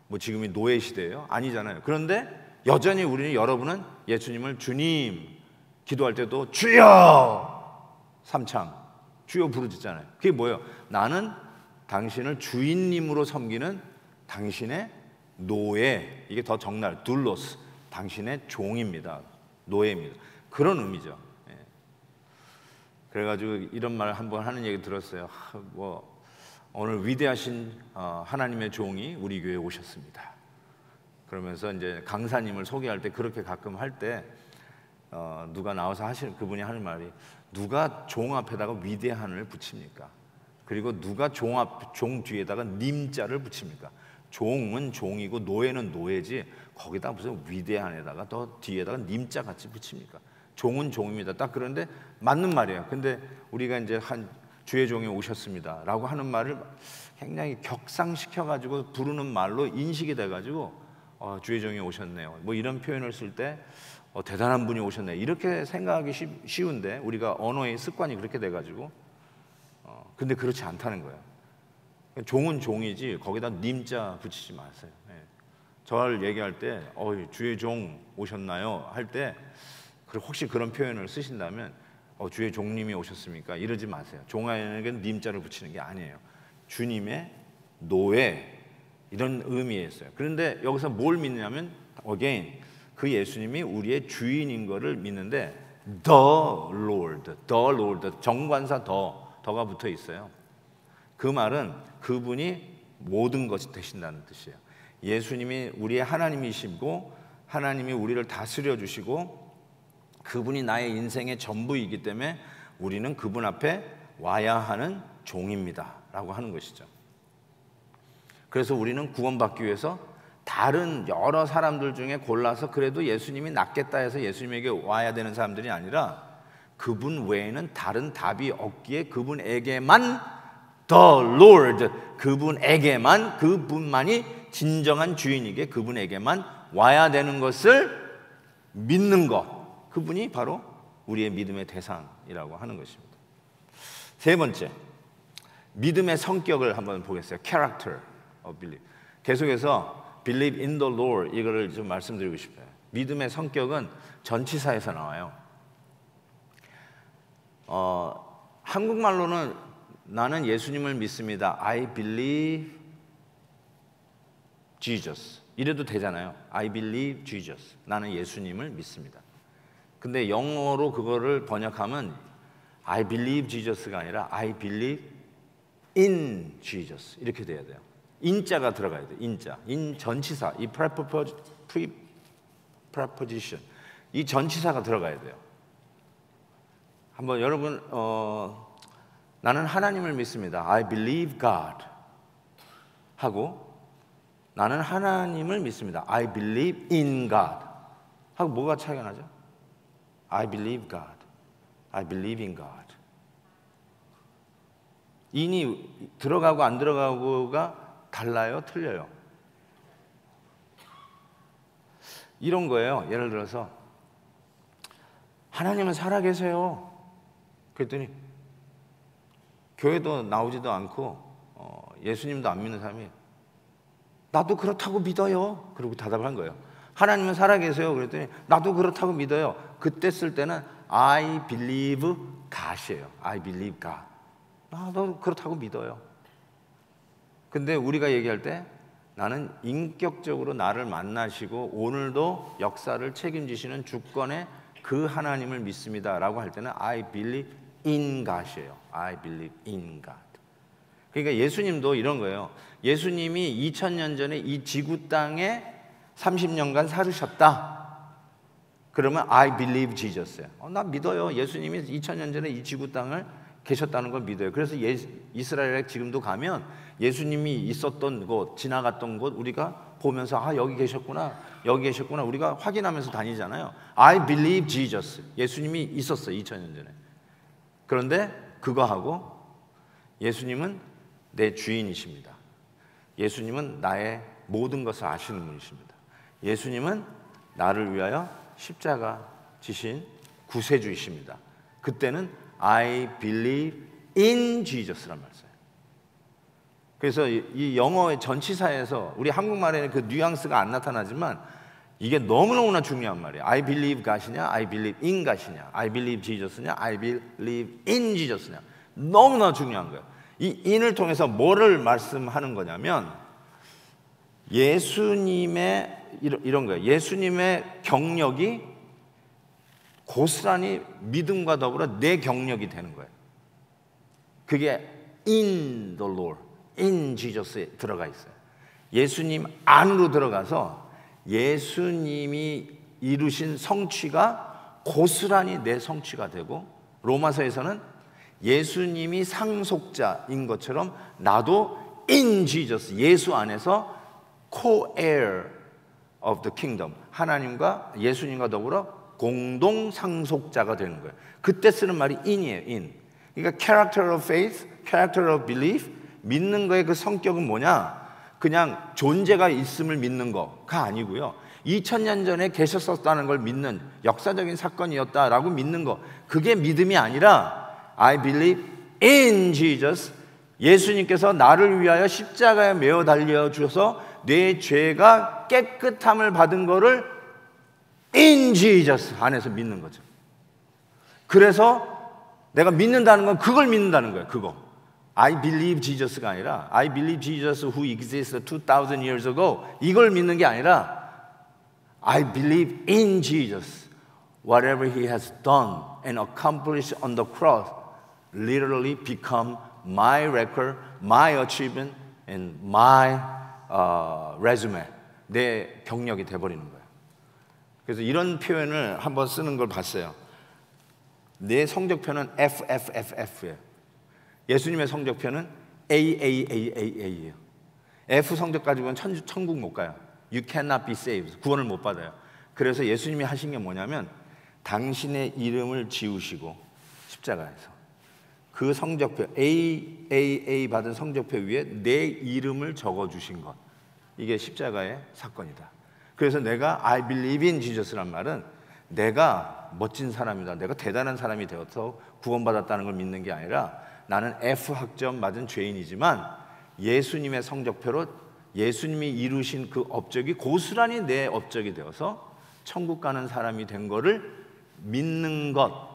뭐 지금이 노예 시대예요? 아니잖아요. 그런데 여전히 여러분은 예수님을 주님, 기도할 때도 주여 삼창 주여 부르짖잖아요. 그게 뭐예요? 나는 당신을 주인님으로 섬기는 당신의 노예, 이게 더 적나라해요. 둘로스, 당신의 종입니다. 노예입니다. 그런 의미죠. 그래가지고 이런 말 한번 하는 얘기 들었어요. 오늘 위대하신 하나님의 종이 우리 교회에 오셨습니다. 그러면서 이제 강사님을 소개할 때 그렇게 가끔 할 때 누가 나와서 그분이 하는 말이 누가 종 앞에다가 위대한을 붙입니까? 그리고 누가 종 뒤에다가 님자를 붙입니까? 종은 종이고 노예는 노예지 거기다 무슨 위대한에다가 더 뒤에다가 님자 같이 붙입니까? 종은 종입니다. 딱 그런데 맞는 말이에요. 근데 우리가 이제 주의 종이 오셨습니다 라고 하는 말을 굉장히 격상시켜가지고 부르는 말로 인식이 돼가지고 주의 종이 오셨네요. 뭐 이런 표현을 쓸 때 대단한 분이 오셨네 이렇게 생각하기 쉬운데 우리가 언어의 습관이 그렇게 돼가지고 근데 그렇지 않다는 거예요. 종은 종이지 거기다 님자 붙이지 마세요. 저를 얘기할 때 주의 종 오셨나요? 할 때 혹시 그런 표현을 쓰신다면 주의 종님이 오셨습니까? 이러지 마세요. 종에게 님자를 붙이는 게 아니에요. 주님의 노예 이런 의미였어요. 그런데 여기서 뭘 믿느냐면 again 그 예수님이 우리의 주인인 거를 믿는데 the Lord 정관사 더가 붙어 있어요. 그 말은 그분이 모든 것이 되신다는 뜻이에요. 예수님이 우리의 하나님이시고 하나님이 우리를 다스려 주시고 그분이 나의 인생의 전부이기 때문에 우리는 그분 앞에 와야 하는 종입니다 라고 하는 것이죠. 그래서 우리는 구원받기 위해서 다른 여러 사람들 중에 골라서 그래도 예수님이 낫겠다 해서 예수님에게 와야 되는 사람들이 아니라 그분 외에는 다른 답이 없기에 그분에게만 The Lord, 그분만이 진정한 주인이기에 그분에게만 와야 되는 것을 믿는 것, 그분이 바로 우리의 믿음의 대상이라고 하는 것입니다. 세 번째, 믿음의 성격을 한번 보겠어요. Character of belief. 계속해서 Believe in the Lord 이거를 좀 말씀드리고 싶어요. 믿음의 성격은 전치사에서 나와요. 한국말로는 나는 예수님을 믿습니다. I believe Jesus. 이래도 되잖아요. I believe Jesus. 나는 예수님을 믿습니다. 근데 영어로 그거를 번역하면 I believe Jesus가 아니라 I believe in Jesus 이렇게 돼야 돼요. 인자가 들어가야 돼요. 인자. 인 전치사. 이 preposition. 이 전치사가 들어가야 돼요. 한번 여러분 나는 하나님을 믿습니다. I believe God 하고 나는 하나님을 믿습니다. I believe in God 하고 뭐가 차이가 나죠? I believe God. I believe in God. 인이 들어가고 안 들어가고가 달라요? 틀려요? 이런 거예요. 예를 들어서 하나님은 살아계세요. 그랬더니 교회도 나오지도 않고 예수님도 안 믿는 사람이 나도 그렇다고 믿어요. 그리고 대답한 거예요. 하나님은 살아계세요. 그랬더니 나도 그렇다고 믿어요. 그때 쓸 때는 I believe God이에요. I believe God. 나도 그렇다고 믿어요. 근데 우리가 얘기할 때 나는 인격적으로 나를 만나시고 오늘도 역사를 책임지시는 주권의 그 하나님을 믿습니다 라고 할 때는 I believe in God이에요. I believe in God. 그러니까 예수님도 이런 거예요. 예수님이 2000년 전에 이 지구 땅에 30년간 살으셨다. 그러면 I believe Jesus예요. 나 믿어요. 예수님이 2000년 전에 이 지구 땅을 계셨다는 걸 믿어요. 그래서 이스라엘에 지금도 가면 예수님이 있었던 곳, 지나갔던 곳 우리가 보면서 여기 계셨구나, 여기 계셨구나 우리가 확인하면서 다니잖아요. I believe Jesus. 예수님이 있었어요. 2000년 전에. 그런데 그거하고 예수님은 내 주인이십니다. 예수님은 나의 모든 것을 아시는 분이십니다. 예수님은 나를 위하여 십자가 지신 구세주이십니다. 그때는 I believe in Jesus란 말이에요. 그래서 이 영어의 전치사에서 우리 한국말에는 그 뉘앙스가 안 나타나지만 이게 너무너무나 중요한 말이에요. I believe God이냐, I believe in God이냐, I believe Jesus냐, I believe in Jesus냐. 너무나 중요한 거예요. 이 in을 통해서 뭐를 말씀하는 거냐면 예수님의 이런 거예요. 예수님의 경력이 고스란히 믿음과 더불어 내 경력이 되는 거예요. 그게 in the Lord, in Jesus에 들어가 있어요. 예수님 안으로 들어가서 예수님이 이루신 성취가 고스란히 내 성취가 되고 로마서에서는 예수님이 상속자인 것처럼 나도 in Jesus, 예수 안에서 co-heir of the kingdom, 하나님과 예수님과 더불어 공동 상속자가 되는 거예요. 그때 쓰는 말이 in이에요. in. 그러니까 character of faith, character of belief, 믿는 거의 그 성격은 뭐냐? 그냥 존재가 있음을 믿는 거가 아니고요. 2000년 전에 계셨었다는 걸 믿는 역사적인 사건이었다라고 믿는 거. 그게 믿음이 아니라 I believe in Jesus. 예수님께서 나를 위하여 십자가에 매어 달려 주셔서 내 죄가 깨끗함을 받은 거를 in Jesus 안에서 믿는 거죠. 그래서 내가 믿는다는 건 그걸 믿는다는 거예요. 그거. I believe Jesus가 아니라 I believe Jesus who existed 2000 years ago 이걸 믿는 게 아니라 I believe in Jesus. Whatever he has done and accomplished on the cross literally become my record, my achievement in my resume, 내 경력이 돼버리는 거예요. 그래서 이런 표현을 한번 쓰는 걸 봤어요. 내 성적표는 FFFF예요. 예수님의 성적표는 AAAAA예요. F 성적 가지고는 천국 못 가요. You cannot be saved. 구원을 못 받아요. 그래서 예수님이 하신 게 뭐냐면 당신의 이름을 지우시고 십자가에서 그 성적표 AAA 받은 성적표 위에 내 이름을 적어주신 것, 이게 십자가의 사건이다. 그래서 내가 I believe in Jesus란 말은 내가 멋진 사람이다, 내가 대단한 사람이 되어서 구원받았다는 걸 믿는 게 아니라 나는 F 학점 맞은 죄인이지만 예수님의 성적표로 예수님이 이루신 그 업적이 고스란히 내 업적이 되어서 천국 가는 사람이 된 거를 믿는 것,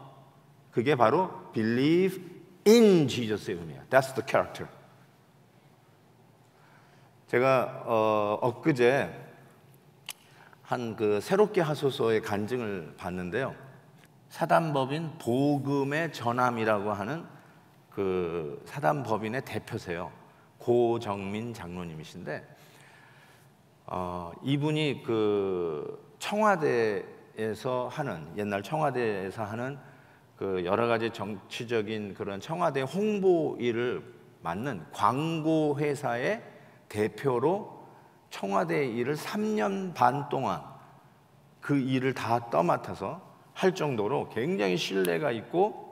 그게 바로 believe in Jesus의 의미야. That's the character. 제가 엊그제 한 그 새롭게 하소서의 간증을 봤는데요. 사단법인 복음의 전함이라고 하는 그 사단법인의 대표세요. 고정민 장로님이신데 이분이 그 청와대에서 하는, 옛날 청와대에서 하는 그 여러 가지 정치적인 그런 청와대 홍보 일을 맡는 광고 회사의 대표로 청와대 일을 3년 반 동안 그 일을 다 떠맡아서 할 정도로 굉장히 신뢰가 있고,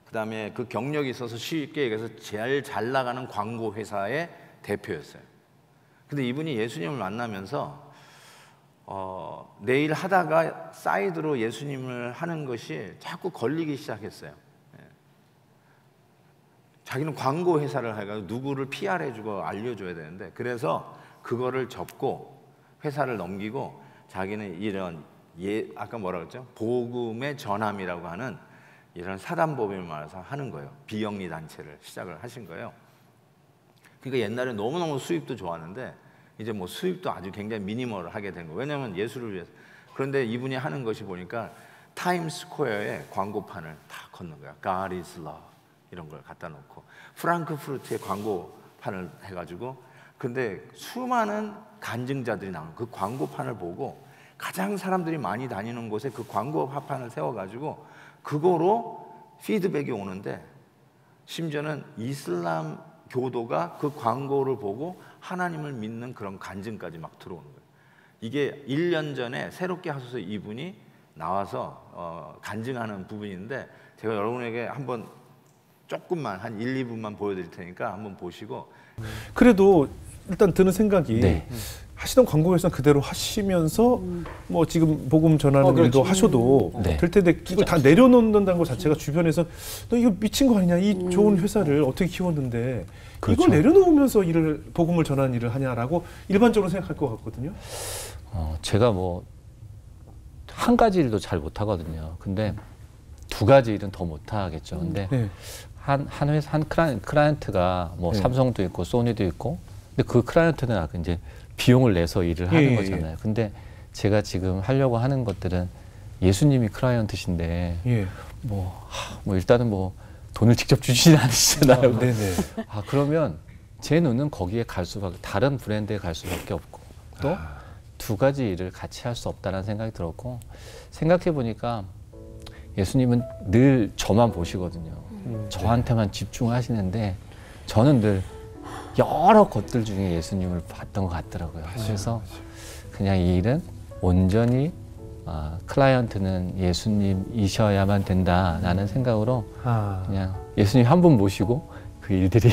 그 다음에 그 경력이 있어서 쉽게 얘기해서 제일 잘 나가는 광고 회사의 대표였어요. 근데 이분이 예수님을 만나면서 내일 하다가 사이드로 예수님을 하는 것이 자꾸 걸리기 시작했어요. 자기는 광고 회사를 해가지고 누구를 PR해주고 알려줘야 되는데, 그래서 그거를 접고 회사를 넘기고 자기는 이런 아까 뭐라 그랬죠? 복음의 전함이라고 하는 이런 사단법인을 말해서 하는 거예요. 비영리 단체를 시작을 하신 거예요. 그러니까 옛날에 너무너무 수입도 좋았는데 이제 뭐 수입도 아주 굉장히 미니멀을 하게 된 거예요. 왜냐하면 예수를 위해서. 그런데 이분이 하는 것이 보니까 타임스퀘어에 광고판을 다 걷는 거야. God is love 이런 걸 갖다 놓고, 프랑크푸르트에 광고판을 해가지고, 근데 수많은 간증자들이 나오는 그 광고판을 보고 가장 사람들이 많이 다니는 곳에 그 광고판을 세워가지고 그거로 피드백이 오는데, 심지어는 이슬람 교도가 그 광고를 보고 하나님을 믿는 그런 간증까지 막 들어오는 거예요. 이게 1년 전에 새롭게 하소서 이분이 나와서 간증하는 부분인데, 제가 여러분에게 한번 조금만 한 1, 2분만 보여드릴 테니까 한번 보시고. 그래도 일단 드는 생각이 하시던 광고회사 그대로 하시면서 뭐 지금 복음 전하는 일도 하셔도 될 텐데 이걸 다 내려놓는다는 것 자체가 주변에서 너 이거 미친 거 아니냐, 이 좋은 회사를 어떻게 키웠는데 이걸 내려놓으면서 복음을 전하는 일을 하냐라고 일반적으로 생각할 것 같거든요. 제가 뭐 한 가지 일도 잘 못하거든요. 근데 두 가지 일은 더 못하겠죠. 근데 한 회사, 한 클라이언트가 뭐 삼성도 있고 소니도 있고, 근데 그 클라이언트는 아까 이제 비용을 내서 일을 하는 거잖아요. 근데 제가 지금 하려고 하는 것들은 예수님이 클라이언트신데 뭐 일단은 뭐 돈을 직접 주시진 않으시잖아요. 그러면 제 눈은 거기에 갈 수밖에, 다른 브랜드에 갈 수밖에 없고, 또 두 가지 일을 같이 할 수 없다는 생각이 들었고, 생각해 보니까 예수님은 늘 저만 보시거든요. 저한테만 집중하시는데 저는 늘 여러 것들 중에 예수님을 봤던 것 같더라고요. 그래서 그냥 이 일은 온전히 클라이언트는 예수님이셔야만 된다라는 생각으로 그냥 예수님 한 분 모시고 그 일들이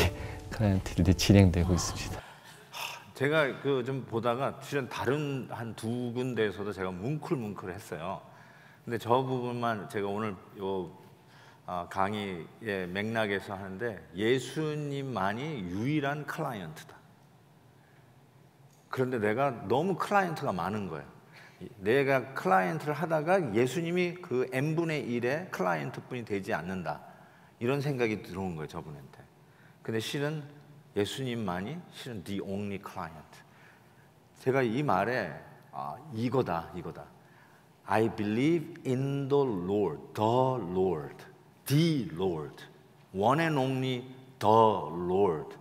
클라이언트 일들이 진행되고 있습니다. 제가 그 좀 보다가 실은 다른 한 두 군데에서도 제가 뭉클뭉클했어요. 근데 저 부분만 제가 오늘 요 강의의 맥락에서 하는데, 예수님만이 유일한 클라이언트다. 그런데 내가 너무 클라이언트가 많은 거예요. 내가 클라이언트를 하다가 예수님이 그 n분의 1의 클라이언트뿐이 되지 않는다, 이런 생각이 들어온 거예요, 저분한테. 근데 실은 예수님만이 실은 the only client. 제가 이 말에 이거다. I believe in the Lord, the Lord, one and only the Lord.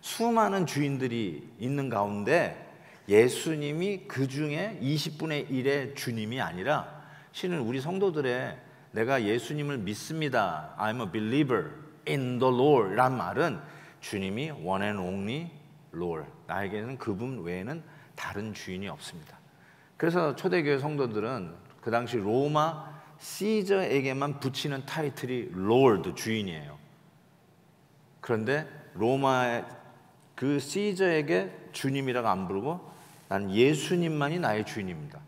수많은 주인들이 있는 가운데 예수님이 그 중에 20분의 1의 주님이 아니라 실은 우리 성도들의 내가 예수님을 믿습니다. I'm a believer in the Lord 란 말은 주님이 one and only Lord. 나에게는 그분 외에는 다른 주인이 없습니다. 그래서 초대교회 성도들은 그 당시 로마 시저에게만 붙이는 타이틀이 Lord, 주인이에요. 그런데 로마의 그 시저에게 주님이라고 안 부르고 나는 예수님만이 나의 주인입니다.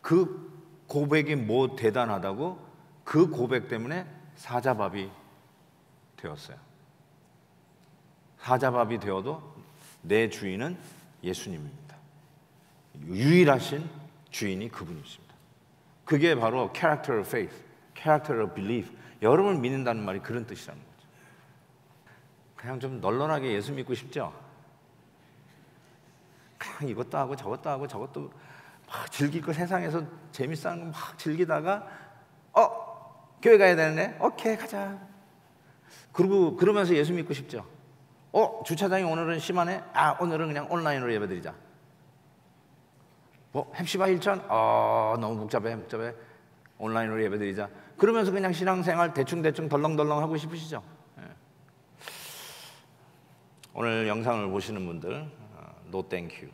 그 고백이 뭐 대단하다고 그 고백 때문에 사자밥이 되었어요. 사자밥이 되어도 내 주인은 예수님입니다. 유일하신 주인이 그분이십니다. 그게 바로 character of faith, character of belief. 여러분을 믿는다는 말이 그런 뜻이라는 거죠. 그냥 좀 널널하게 예수 믿고 싶죠? 그냥 이것도 하고 저것도 막 즐기고 세상에서 재밌어 하는 거 막 즐기다가 교회 가야 되는데 오케이 가자. 그리고 그러면서 예수 믿고 싶죠? 주차장이 오늘은 심하네? 오늘은 그냥 온라인으로 예배드리자. 헵시바 1천? 너무 복잡해. 온라인으로 예배드리자. 그러면서 그냥 신앙생활 대충 덜렁덜렁 하고 싶으시죠? 오늘 영상을 보시는 분들 no thank you.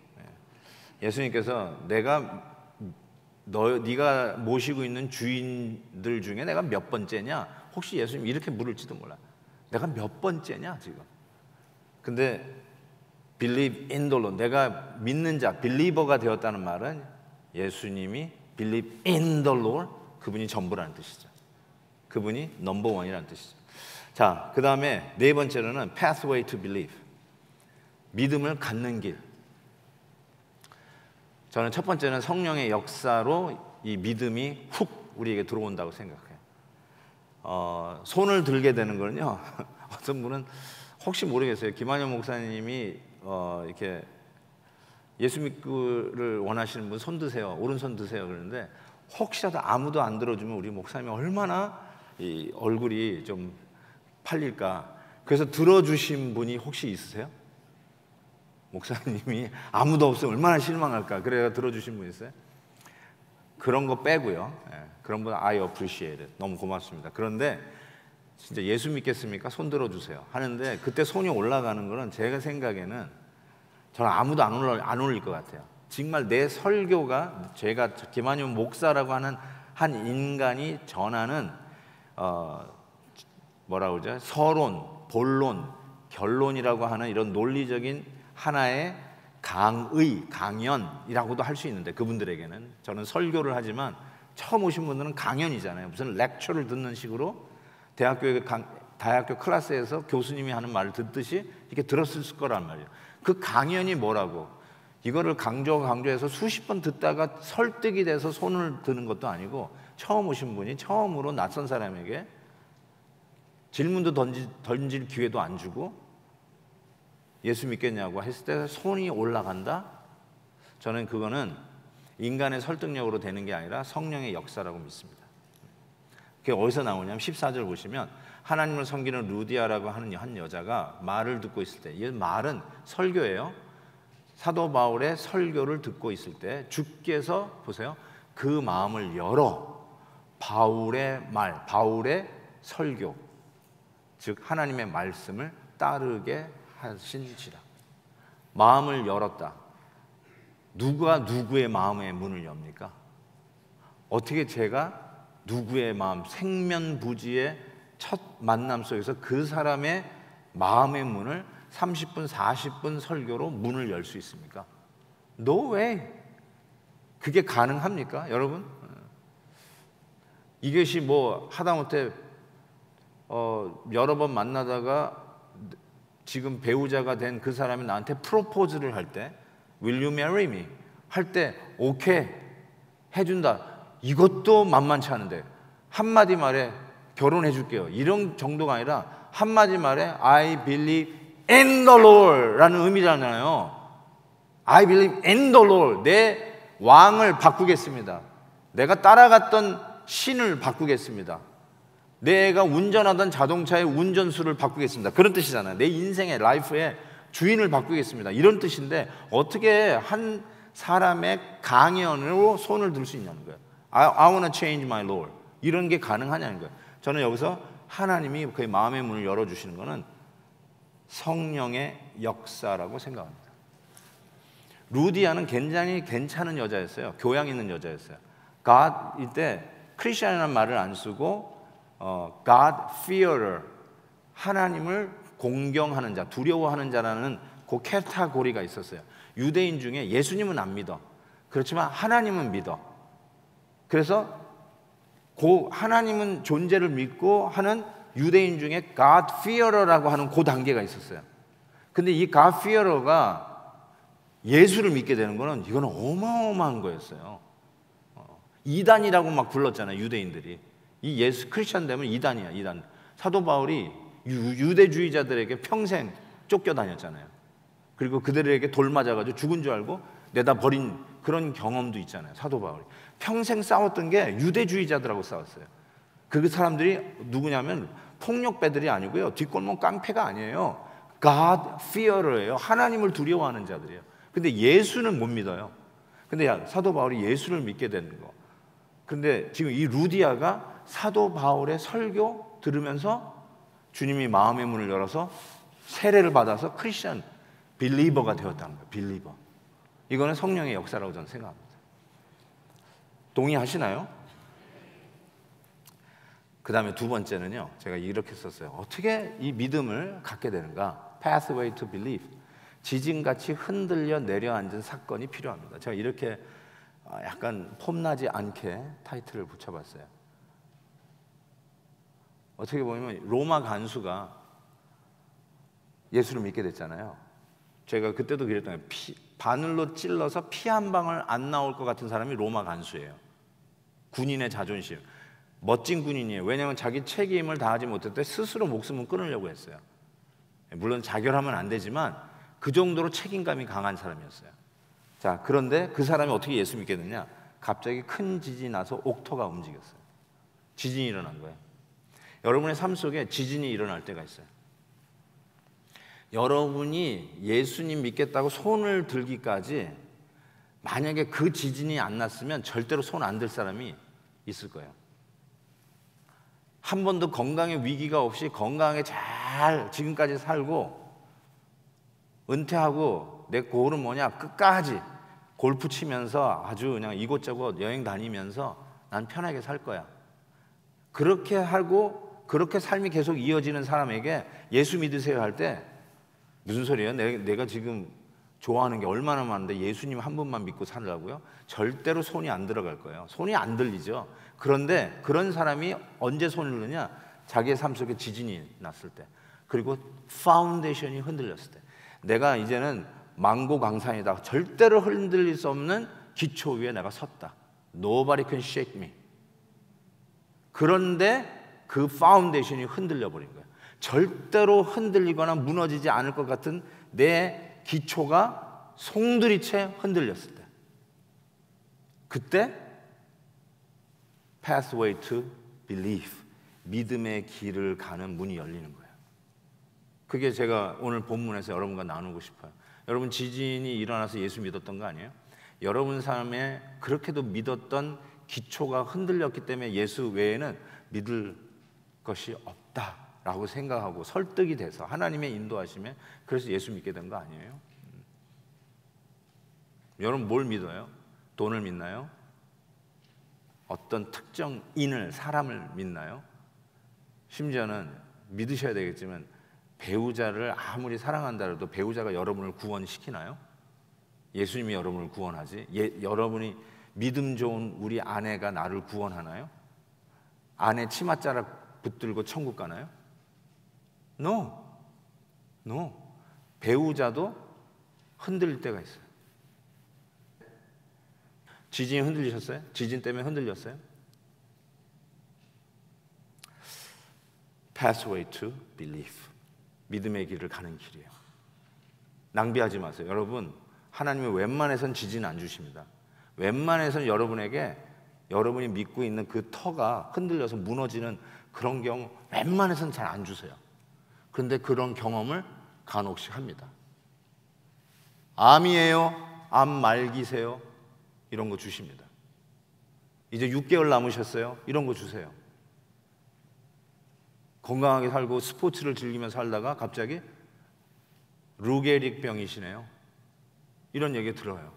예수님께서 네가 모시고 있는 주인들 중에 내가 몇 번째냐? 혹시 예수님 이렇게 물을지도 몰라. 내가 몇 번째냐 지금? 근데 believe in the Lord, 내가 믿는 자, believer가 되었다는 말은 예수님이 believe in the Lord, 그분이 전부라는 뜻이죠. 그분이 넘버 원이라는 뜻이죠. 자, 그 다음에 네 번째로는 pathway to believe, 믿음을 갖는 길. 저는 첫 번째는 성령의 역사로 이 믿음이 훅 우리에게 들어온다고 생각해요. 손을 들게 되는 거는요, 어떤 분은 혹시 모르겠어요. 김한영 목사님이 이렇게 예수 믿기를 원하시는 분 손 드세요, 오른손 드세요 그러는데 혹시라도 아무도 안 들어주면 우리 목사님이 얼마나 이 얼굴이 좀 팔릴까. 그래서 들어주신 분이 혹시 있으세요? 목사님이 아무도 없으면 얼마나 실망할까. 그래서 들어주신 분 있어요? 그런 거 빼고요. 그런 분 I appreciate it. 너무 고맙습니다. 그런데 진짜 예수 믿겠습니까? 손 들어주세요 하는데 그때 손이 올라가는 거는 제가 생각에는 저는 아무도 안 올릴 것 같아요. 정말 내 설교가 제가 김한윤 목사라고 하는 한 인간이 전하는 뭐라고 그러죠? 서론, 본론, 결론이라고 하는 이런 논리적인 하나의 강연이라고도 할 수 있는데 그분들에게는 저는 설교를 하지만 처음 오신 분들은 강연이잖아요. 무슨 렉처를 듣는 식으로 대학교 클래스에서 교수님이 하는 말을 듣듯이 이렇게 들었을 거란 말이에요. 그 강연이 뭐라고 이거를 강조해서 수십 번 듣다가 설득이 돼서 손을 드는 것도 아니고 처음 오신 분이 처음으로 낯선 사람에게 질문도 던질 기회도 안 주고 예수 믿겠냐고 했을 때 손이 올라간다? 저는 그거는 인간의 설득력으로 되는 게 아니라 성령의 역사라고 믿습니다. 그게 어디서 나오냐면 14절 보시면 하나님을 섬기는 루디아라고 하는 한 여자가 말을 듣고 있을 때, 이 말은 설교예요. 사도 바울의 설교를 듣고 있을 때 주께서 보세요, 그 마음을 열어 바울의 말, 바울의 설교, 즉 하나님의 말씀을 따르게 하신지라. 마음을 열었다. 누가 누구의 마음의 문을 엽니까? 어떻게 제가 누구의 마음, 생면부지의 첫 만남 속에서 그 사람의 마음의 문을 30분, 40분 설교로 문을 열 수 있습니까? No way. 그게 가능합니까, 여러분? 이것이 뭐 하다못해 여러 번 만나다가 지금 배우자가 된 그 사람이 나한테 프로포즈를 할 때 Will you marry me? 할 때 오케이 해준다. 이것도 만만치 않은데 한마디 말에 결혼해 줄게요 이런 정도가 아니라 한마디 말에 I believe in the Lord 라는 의미잖아요. I believe in the Lord. 내 왕을 바꾸겠습니다. 내가 따라갔던 신을 바꾸겠습니다. 내가 운전하던 자동차의 운전수를 바꾸겠습니다. 그런 뜻이잖아요. 내 인생의 라이프의 주인을 바꾸겠습니다. 이런 뜻인데 어떻게 한 사람의 강연으로 손을 들 수 있냐는 거예요. I want to change my Lord. 이런 게 가능하냐는 거예요. 저는 여기서 하나님이 그의 마음의 문을 열어주시는 것은 성령의 역사라고 생각합니다. 루디아는 굉장히 괜찮은 여자였어요. 교양 있는 여자였어요. God 이때 크리스천이라는 말을 안 쓰고 God fearer, 하나님을 공경하는 자, 두려워하는 자라는 그 카테고리가 있었어요. 유대인 중에 예수님은 안 믿어. 그렇지만 하나님은 믿어. 그래서 그 하나님은 존재를 믿고 하는 유대인 중에 God fearer라고 하는 그 단계가 있었어요. 근데 이 God fearer가 예수를 믿게 되는 거는 이거는 어마어마한 거였어요. 이단이라고 막 불렀잖아요, 유대인들이. 이 예수 크리스천 되면 이단이야, 이단. 사도 바울이 유대주의자들에게 평생 쫓겨다녔잖아요. 그리고 그들에게 돌 맞아가지고 죽은 줄 알고 내다 버린 그런 경험도 있잖아요, 사도 바울이. 평생 싸웠던 게 유대주의자들하고 싸웠어요. 그 사람들이 누구냐면 폭력배들이 아니고요, 뒷골목 깡패가 아니에요. God fearer예요. 하나님을 두려워하는 자들이에요. 근데 예수는 못 믿어요. 근데 사도 바울이 예수를 믿게 되는 거. 근데 지금 이 루디아가 사도 바울의 설교 들으면서 주님이 마음의 문을 열어서 세례를 받아서 크리스천 빌리버가 되었다는 거예요. 빌리버. 이거는 성령의 역사라고 저는 생각합니다. 동의하시나요? 그 다음에 두 번째는요, 제가 이렇게 썼어요. 어떻게 이 믿음을 갖게 되는가? Pathway to belief. 지진같이 흔들려 내려앉은 사건이 필요합니다. 제가 이렇게 약간 폼나지 않게 타이틀을 붙여봤어요. 어떻게 보면 로마 간수가 예수를 믿게 됐잖아요. 제가 그때도 그랬던 거예요. 바늘로 찔러서 피 한 방울 안 나올 것 같은 사람이 로마 간수예요. 군인의 자존심. 멋진 군인이에요. 왜냐하면 자기 책임을 다하지 못할 때 스스로 목숨을 끊으려고 했어요. 물론 자결하면 안 되지만 그 정도로 책임감이 강한 사람이었어요. 자, 그런데 그 사람이 어떻게 예수 믿게 됐냐? 갑자기 큰 지진이 나서 옥토가 움직였어요. 지진이 일어난 거예요. 여러분의 삶 속에 지진이 일어날 때가 있어요. 여러분이 예수님 믿겠다고 손을 들기까지 만약에 그 지진이 안 났으면 절대로 손 안 들 사람이 있을 거예요. 한 번도 건강에 위기가 없이 건강하게 잘 지금까지 살고 은퇴하고 내 고을은 뭐냐? 끝까지 골프 치면서 아주 그냥 이곳저곳 여행 다니면서 난 편하게 살 거야. 그렇게 하고 그렇게 삶이 계속 이어지는 사람에게 예수 믿으세요 할 때 무슨 소리예요? 내가 지금 좋아하는 게 얼마나 많은데 예수님 한 분만 믿고 살라고요? 절대로 손이 안 들어갈 거예요. 손이 안 들리죠. 그런데 그런 사람이 언제 손을 드느냐? 자기의 삶 속에 지진이 났을 때, 그리고 파운데이션이 흔들렸을 때, 내가 이제는 망고 강산이다. 절대로 흔들릴 수 없는 기초 위에 내가 섰다. Nobody can shake me. 그런데 그 파운데이션이 흔들려 버린 거예요. 절대로 흔들리거나 무너지지 않을 것 같은 내 기초가 송두리째 흔들렸을 때, 그때 pathway to belief, 믿음의 길을 가는 문이 열리는 거예요. 그게 제가 오늘 본문에서 여러분과 나누고 싶어요. 여러분 지진이 일어나서 예수 믿었던 거 아니에요? 여러분 삶에 그렇게도 믿었던 기초가 흔들렸기 때문에 예수 외에는 믿을 것이 없다라고 생각하고 설득이 돼서 하나님의 인도하심에 그래서 예수 믿게 된 거 아니에요? 여러분 뭘 믿어요? 돈을 믿나요? 어떤 특정인을, 사람을 믿나요? 심지어는 믿으셔야 되겠지만 배우자를 아무리 사랑한다 해도 배우자가 여러분을 구원시키나요? 예수님이 여러분을 구원하지? 여러분이 믿음 좋은 우리 아내가 나를 구원하나요? 아내 치맛자락 붙들고 천국 가나요? No. 배우자도 흔들릴 때가 있어요. 지진이 흔들리셨어요? 지진 때문에 흔들렸어요? Pathway to belief. 믿음의 길을 가는 길이에요. 낭비하지 마세요. 여러분, 하나님은 웬만해선 지진 안 주십니다. 웬만해선 여러분에게 여러분이 믿고 있는 그 터가 흔들려서 무너지는 그런 경우 웬만해선 잘 안 주세요. 그런데 그런 경험을 간혹씩 합니다. 암이에요? 암 말기세요? 이런 거 주십니다. 이제 6개월 남으셨어요? 이런 거 주세요. 건강하게 살고 스포츠를 즐기면서 살다가 갑자기 루게릭 병이시네요. 이런 얘기 들어요.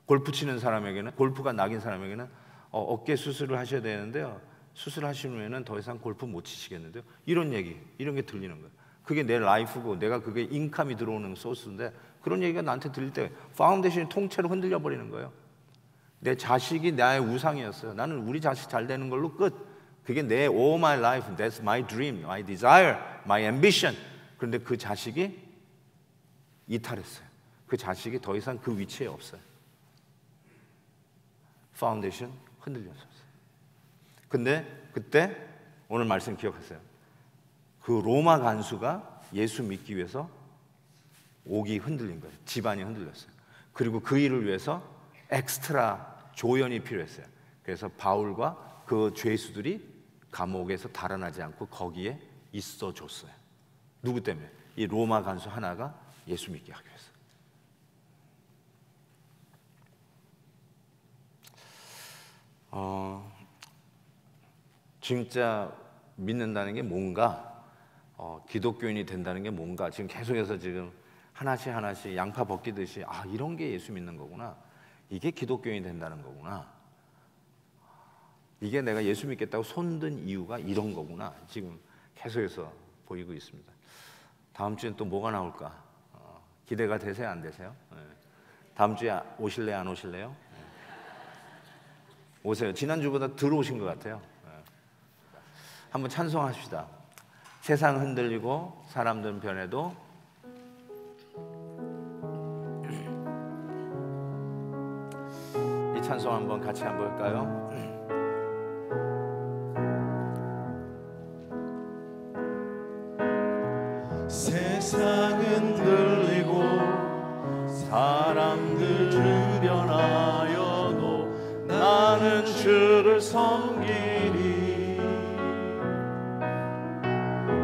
골프 치는 사람에게는, 골프가 낙인 사람에게는 어깨 수술을 하셔야 되는데요, 수술하시면 더 이상 골프 못 치시겠는데요. 이런 얘기, 이런 게 들리는 거예요. 그게 내 라이프고 내가 그게 인컴이 들어오는 소스인데, 그런 얘기가 나한테 들릴 때 파운데이션이 통째로 흔들려 버리는 거예요. 내 자식이 나의 우상이었어요. 나는 우리 자식 잘 되는 걸로 끝. 그게 내 all my life, that's my dream, my desire, my ambition. 그런데 그 자식이 이탈했어요. 그 자식이 더 이상 그 위치에 없어요. 파운데이션 흔들렸어요. 근데 그때 오늘 말씀 기억하세요. 그 로마 간수가 예수 믿기 위해서 옥이 흔들린 거예요. 집안이 흔들렸어요. 그리고 그 일을 위해서 엑스트라 조연이 필요했어요. 그래서 바울과 그 죄수들이 감옥에서 달아나지 않고 거기에 있어 줬어요. 누구 때문에? 이 로마 간수 하나가 예수 믿게 하기 위해서. 진짜 믿는다는 게 뭔가, 기독교인이 된다는 게 뭔가, 지금 계속해서 지금 하나씩 양파 벗기듯이 이런 게 예수 믿는 거구나, 이게 기독교인이 된다는 거구나, 이게 내가 예수 믿겠다고 손든 이유가 이런 거구나, 지금 계속해서 보이고 있습니다. 다음 주엔 또 뭐가 나올까 기대가 되세요, 안 되세요? 다음 주에 오실래요, 안 오실래요? 오세요. 지난주보다 덜 오신 것 같아요. 한번 찬송합시다. 세상 흔들리고 사람들은 변해도 이 찬송 한번 같이 한번 볼까요? 세상은 흔들리고 사람들은 변하여도 나는 주를 섬기리.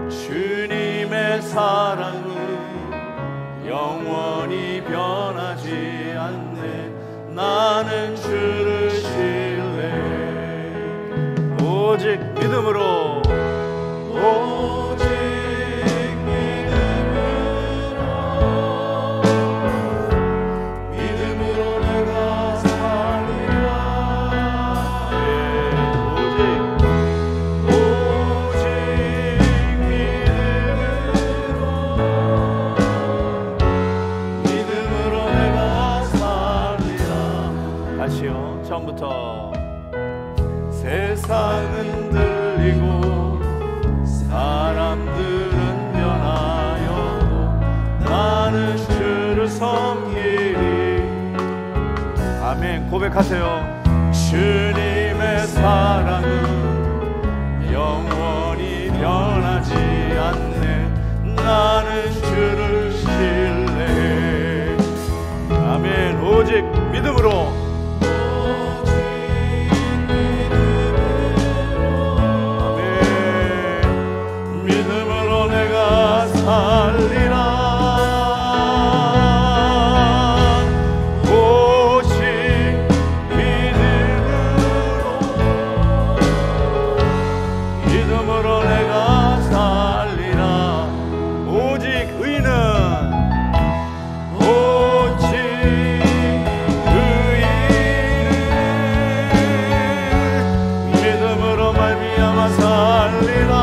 주님의 사랑은 영원히 변하지 않네. 나는 주를 신뢰. 오직 믿음으로, 오직 믿음으로 내가 살리라. 오직 믿음으로 내가 살리라. 다시요, 처음부터. 세상은 흔들리고 사람들은 변하여도 나는 주를 섬기리. 아멘. 고백하세요. 주님의 사랑은 영원히 변하지 않네. 나는 주를 신뢰해. 아멘. 오직 믿음으로, 믿음으로 내가 살리라. 오직 믿음으로 내가 살리라. 오직 의는, 오직 의는 믿음으로 말미암아 살리라.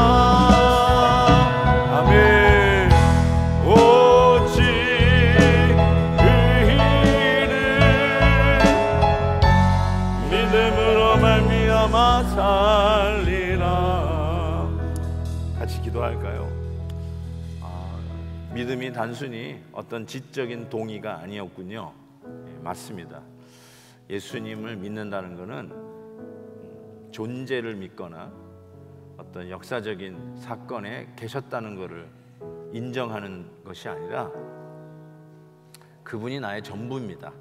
살리라. 같이 기도할까요? 믿음이 단순히 어떤 지적인 동의가 아니었군요. 맞습니다. 예수님을 믿는다는 것은 존재를 믿거나 어떤 역사적인 사건에 계셨다는 것을 인정하는 것이 아니라 그분이 나의 전부입니다.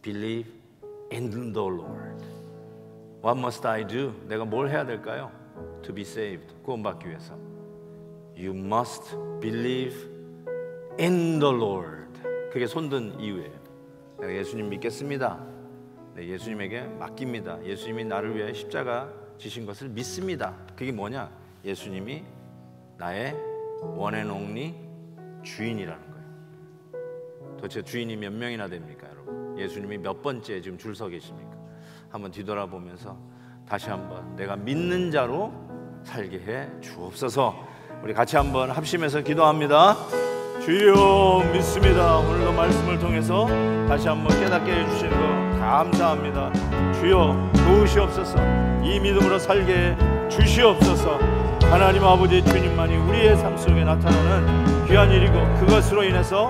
Believe in the Lord. What must I do? 내가 뭘 해야 될까요? To be saved. 구원받기 위해서. You must believe in the Lord. 그게 손든 이유예요. 내가 예수님 믿겠습니다. 네, 예수님에게 맡깁니다. 예수님이 나를 위해 십자가 지신 것을 믿습니다. 그게 뭐냐? 예수님이 나의 원 앤 온리 주인이라는 거예요. 도대체 주인이 몇 명이나 됩니까, 여러분? 예수님이 몇 번째 지금 줄 서 계십니까? 한번 뒤돌아보면서 다시 한번 내가 믿는 자로 살게 해 주옵소서. 우리 같이 한번 합심해서 기도합니다. 주여 믿습니다. 오늘도 말씀을 통해서 다시 한번 깨닫게 해주시는 거 감사합니다. 주여 도우시옵소서. 이 믿음으로 살게 해 주시옵소서. 하나님 아버지 주님만이 우리의 삶 속에 나타나는 귀한 일이고 그것으로 인해서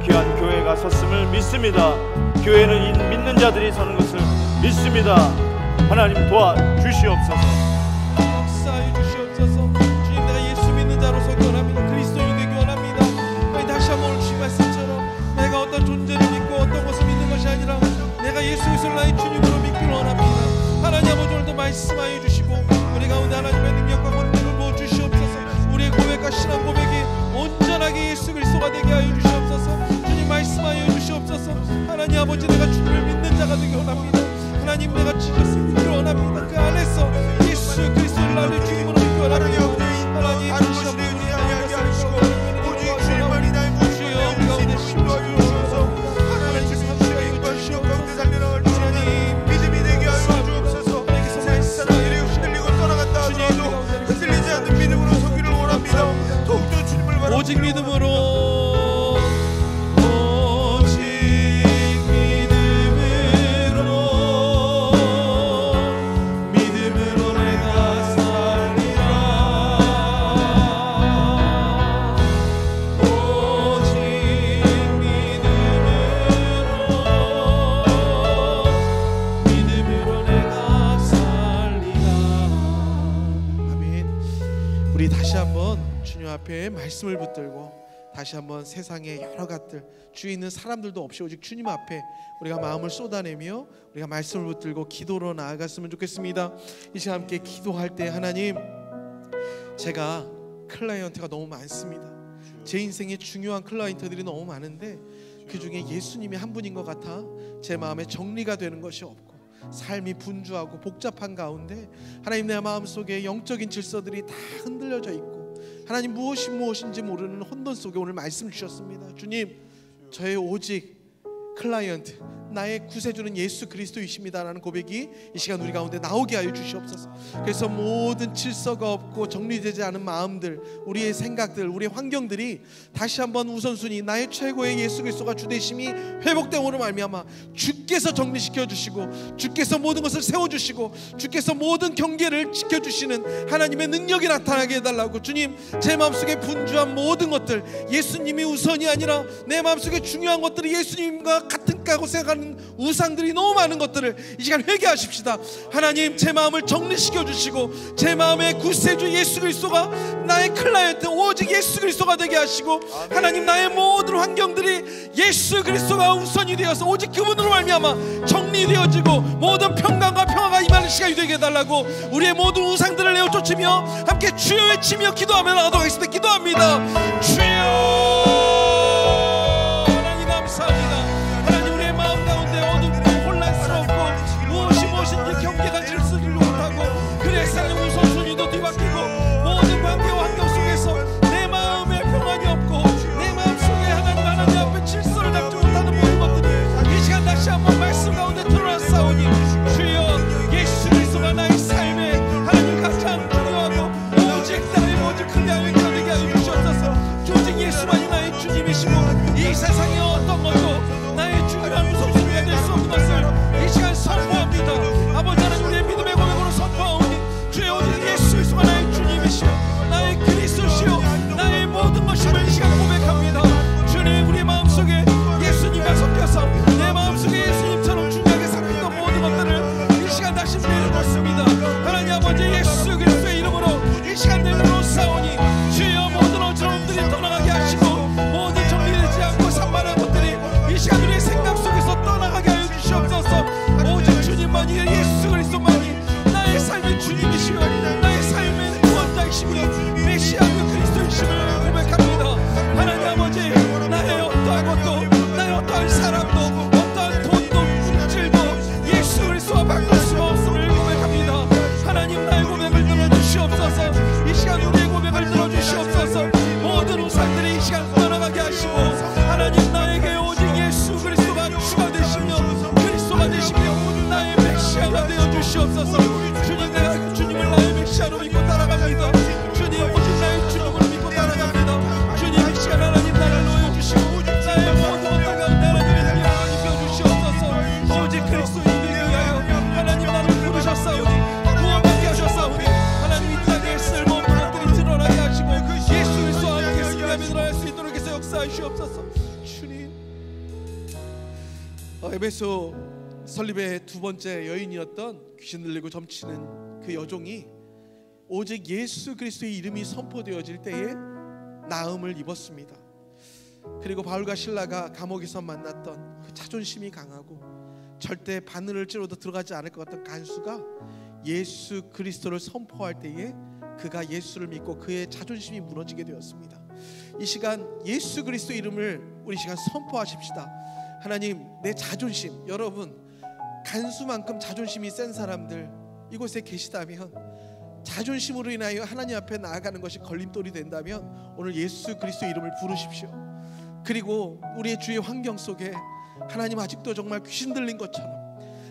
귀한 교회가 섰음을 믿습니다. 교회는 믿는 자들이 서는 것을 믿습니다. 하나님 도와주시옵소서. 역사해 주시옵소서. 주님, 내가 예수 믿는 자로 서기 원합니다. 그리스도인이 되기 원합니다. 다시 한번 오늘 주신 말씀처럼 내가 어떤 존재를 믿고 어떤 것을 믿는 것이 아니라 내가 예수 그리스도를 나의 주님으로 믿기를 원합니다. 하나님 아버지, 오늘도 말씀하여 주시고 우리 가운데 하나님의 능력과 권능을 부어 주시옵소서. 우리의 고백과 신앙 고백이 온전하게 예수 그리스도가 되게 하여 주시옵소서. 주님 말씀하여 주시옵소서. 하나님 아버지, 내가 주님을 믿는 자가 되기 원합니다. 하나님, 내가 지Jesus 믿기를 원합니다. 그 안에서 예수 그리스도를 나의 주님으로 믿기 원합니다. 하나님 다시 한번 우리 하나님 하시고 오직 주님만이 나의 모주여 우리 가운데 심지어 주셔서 하나님 주시옵소서. 이것주시옵 가운데 달려나갈 하나님 믿음이 되게 하여 주옵소서. 사람들이 흔들리고 떠나간다 하더라도 흔들리지 않는 믿음으로 서기를 원합니다. 더욱더 주님을 바라보고 오직 믿음으로 앞에 말씀을 붙들고 다시 한번 세상의 여러 것들 주위에 있는 사람들도 없이 오직 주님 앞에 우리가 마음을 쏟아내며 우리가 말씀을 붙들고 기도로 나아갔으면 좋겠습니다. 이 시간 함께 기도할 때 하나님, 제가 클라이언트가 너무 많습니다. 제 인생에 중요한 클라이언트들이 너무 많은데 그 중에 예수님이 한 분인 것 같아 제 마음에 정리가 되는 것이 없고 삶이 분주하고 복잡한 가운데 하나님, 내 마음속에 영적인 질서들이 다 흔들려져 있고 하나님, 무엇인지 모르는 혼돈 속에 오늘 말씀 주셨습니다. 주님, 저의 오직 클라이언트, 나의 구세주는 예수 그리스도이십니다라는 고백이 이 시간 우리 가운데 나오게 하여 주시옵소서. 그래서 모든 질서가 없고 정리되지 않은 마음들, 우리의 생각들, 우리의 환경들이 다시 한번 우선순위 나의 최고의 예수 그리스도가 주되심이 회복됨으로 말미암아 주께서 정리시켜 주시고 주께서 모든 것을 세워주시고 주께서 모든 경계를 지켜주시는 하나님의 능력이 나타나게 해달라고. 주님, 제 마음속에 분주한 모든 것들, 예수님이 우선이 아니라 내 마음속에 중요한 것들이 예수님과 같은 까고 생각하는 우상들이 너무 많은 것들을 이 시간 회개하십시다. 하나님, 제 마음을 정리시켜 주시고 제 마음의 구세주 예수 그리스도가 나의 클라이언트, 오직 예수 그리스도가 되게 하시고 하나님, 나의 모든 환경들이 예수 그리스도가 우선이 되어서 오직 그분으로 말미암아 정리되어지고 모든 평강과 평화가 임하는 시간이 되게 해달라고. 우리의 모든 우상들을 내어쫓으며 함께 주여 외치며 기도하며 나가도록 하겠습니다. 기도합니다. 주여, 경계가 질서를 못하고 그래 사는 우선순위도 뒤바뀌고 모든 관계와 환경 속에서 내 마음에 평안이 없고 내 마음속에 하나님 앞에 질서를 잡지 못하는 모든 것들이 이 시간 다시 한번 말씀 가운데 드러났사오니 주여, 예수 그리스도가 나의 삶에 하나님 가장 중요하고 오직 나의 모든 클리어를 되게 하여 주시옵소서. 오직 예수만이 에베소 설립의 두 번째 여인이었던 귀신 들리고 점치는 그 여종이 오직 예수 그리스도의 이름이 선포되어질 때에 나음을 입었습니다. 그리고 바울과 실라가 감옥에서 만났던 그 자존심이 강하고 절대 바늘을 찌르도 들어가지 않을 것 같던 간수가 예수 그리스도를 선포할 때에 그가 예수를 믿고 그의 자존심이 무너지게 되었습니다. 이 시간 예수 그리스도 이름을 우리 시간 선포하십시다. 하나님, 내 자존심, 여러분 간수만큼 자존심이 센 사람들 이곳에 계시다면, 자존심으로 인하여 하나님 앞에 나아가는 것이 걸림돌이 된다면 오늘 예수 그리스도 이름을 부르십시오. 그리고 우리의 주의 환경 속에 하나님 아직도 정말 귀신 들린 것처럼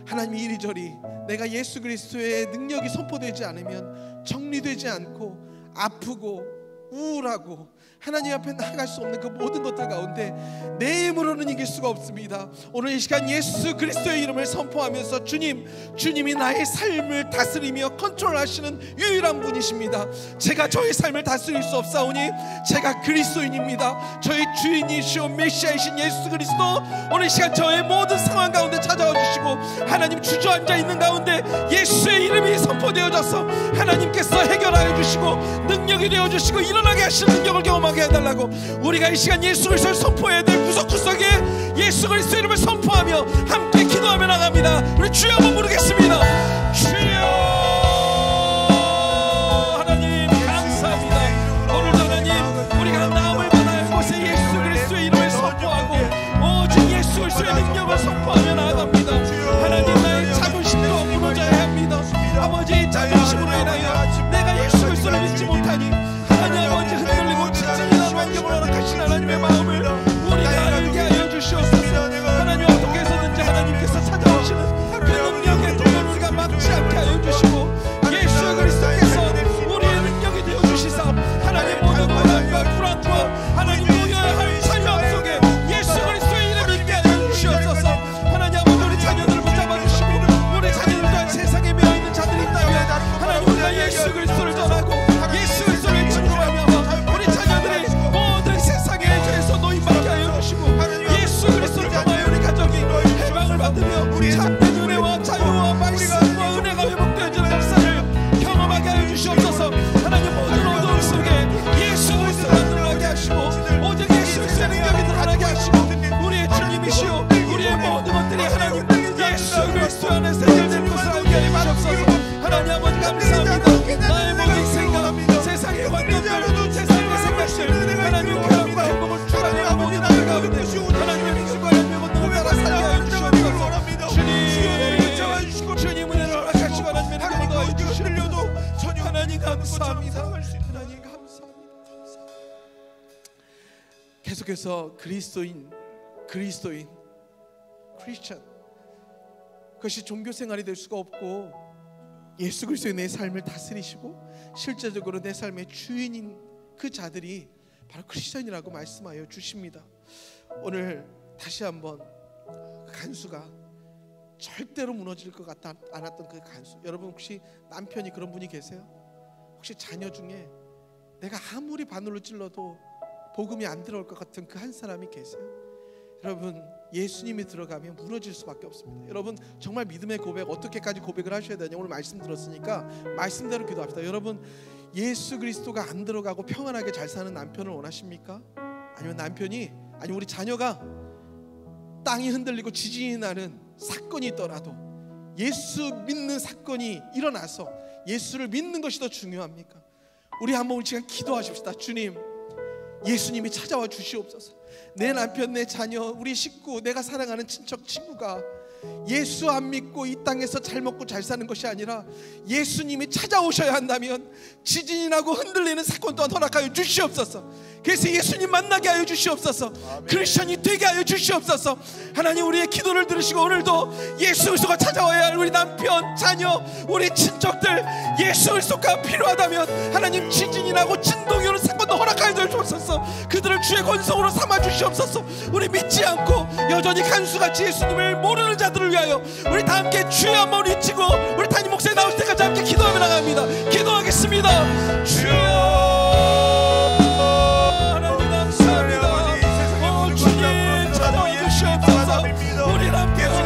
하나님 이리저리 내가 예수 그리스도의 능력이 선포되지 않으면 정리되지 않고 아프고 우울하고 하나님 앞에 나아갈 수 없는 그 모든 것들 가운데 내 힘으로는 이길 수가 없습니다. 오늘 이 시간 예수 그리스도의 이름을 선포하면서 주님이 나의 삶을 다스리며 컨트롤하시는 유일한 분이십니다. 제가 저의 삶을 다스릴 수 없사오니 제가 그리스도인입니다. 저의 주인이시오 메시아이신 예수 그리스도, 오늘 이 시간 저의 모든 상황 가운데 찾아와 주시고 하나님 주저앉아 있는 가운데 예수의 이름이 선포되어져서 하나님께서 해결하여 주시고 능력이 되어 주시고 일어나게 하시는 능력을 경험하게 해달라고, 우리가 이 시간 예수 그리스도를 선포해야 될 구석구석에 예수 그리스도 이름을 선포하며 함께 기도하며 나갑니다. 우리 주여 한번 부르겠습니다. 주여 하나님 감사합니다. 오늘도 하나님 우리가 나음을 받아야 할 곳에 예수 그리스도의 이름을 선포하고 오직 예수 그리스도의 능력을 선포하며 나아갑니다. 하나님, 나의 자존심도 무너져야 합니다. 아버지, 자존심으로 인하여 내가 예수 그리스도를 믿지 못하니 하나님 아버지 흔들리고 지진이라는 환경을 허락하신 하나님의 마음을 우리가 알게 하여 주시옵소서. 하나님, 어떻게 해서든지 하나님께서 찾아오시는 그 능력의 도전을 우리가 막지 않게 하여 주시고 예수 그리스도께서 우리의 능력이 되어 주시사 하나님 모든 고난과 불안과 하나님 누려야 할 삶 속에 예수 그리스도의 이름을 있게 하여 주시옵소서. 하나님 아버지, 우리 자녀들을 붙잡아 주시고 우리 자녀들 또한 세상에 매여 있는 자들이 있다면 하나님 우리가 예수 그리스도를 전하고 예수 그리스도를 증거하며 우리 자녀들이 모든 세상의 죄에서 노임받게 하여 주시고 예수 그리스도를 통하여 우리 가족이 해방을 받으며 참된 은혜와 자유와 말씀과 은혜가 회복되어지는 역사를 경험하게 하여 주시옵소서. 하나님, 모든 어두움 속에 예수 그리스도가 드러나게 하시고 오직 예수 그리스도의 능력이 드러나게 하시고 우리의 주님이시오 우리의 모든 것들이 하나님 예수 그리스도 안에서 해결되는 것을 알게 하여 주옵소서. 하나님 아버지 감사합니다. 나의 모든 생각, 세상의 환경들, 세상의 생각들 하나님 쾌락과 행복을 추구하는 모든 날 가운데 하나님의 믿음과 하나님의 모든 따라 살게 하여 주시옵소서. 주님 은혜를 허락하시고 하나님의 능력을 더하여 주시려도 하나님 감사합니다. 하나님 감사합니다. 계속해서 그리스도인 크리스천, 그것이 종교 생활이 될 수가 없고 예수 그리스도의 내 삶을 다스리시고 실제적으로 내 삶의 주인인 그 자들이 바로 크리스천이라고 말씀하여 주십니다. 오늘 다시 한번 간수가 절대로 무너질 것 같지 않았던 그 간수, 여러분 혹시 남편이 그런 분이 계세요? 혹시 자녀 중에 내가 아무리 바늘로 찔러도 복음이 안 들어올 것 같은 그 한 사람이 계세요? 여러분, 예수님이 들어가면 무너질 수밖에 없습니다. 여러분, 정말 믿음의 고백 어떻게까지 고백을 하셔야 되냐, 오늘 말씀 들었으니까 말씀대로 기도합시다. 여러분, 예수 그리스도가 안 들어가고 평안하게 잘 사는 남편을 원하십니까? 아니면 아니면 우리 자녀가 땅이 흔들리고 지진이 나는 사건이 있더라도 예수 믿는 사건이 일어나서 예수를 믿는 것이 더 중요합니까? 우리 한번 우리 시간 기도하십시다. 주님, 예수님이 찾아와 주시옵소서. 내 남편, 내 자녀, 우리 식구, 내가 사랑하는 친척, 친구가 예수 안 믿고 이 땅에서 잘 먹고 잘 사는 것이 아니라 예수님이 찾아오셔야 한다면 지진이 나고 흔들리는 사건 또한 허락하여 주시옵소서. 그래서 예수님 만나게 하여 주시옵소서. 크리스천이 되게 하여 주시옵소서. 하나님, 우리의 기도를 들으시고 오늘도 예수 그리스도가 찾아와야 할 우리 남편, 자녀, 우리 친척들 예수 그리스도가 필요하다면 하나님 지진이 나고 진동이 오는 사건도 허락하여 주시옵소서. 그들을 주의 권성으로 삼아 주시옵소서. 우리 믿지 않고 여전히 간수같이 예수님을 모르는 자들을 위하여 우리 다 함께 주여 한번 외치고 우리 담임 목사님 나올 때까지 함께 기도하며 나갑니다. 기도하겠습니다. 주여 주님 찾아와 주시옵소서. 우리 함께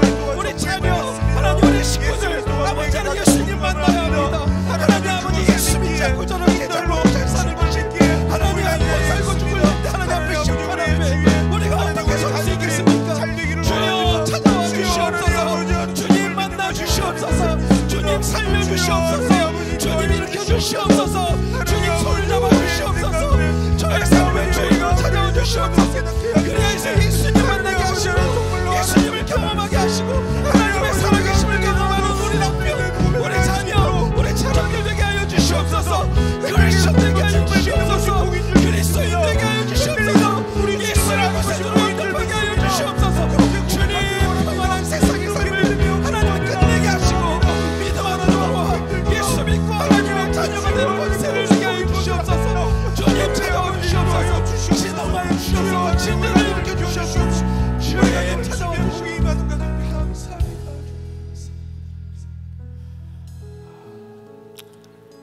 진정하게 일으켜 주시옵소서. 주여 찾아와 주시기 받은 것을 감사합니다.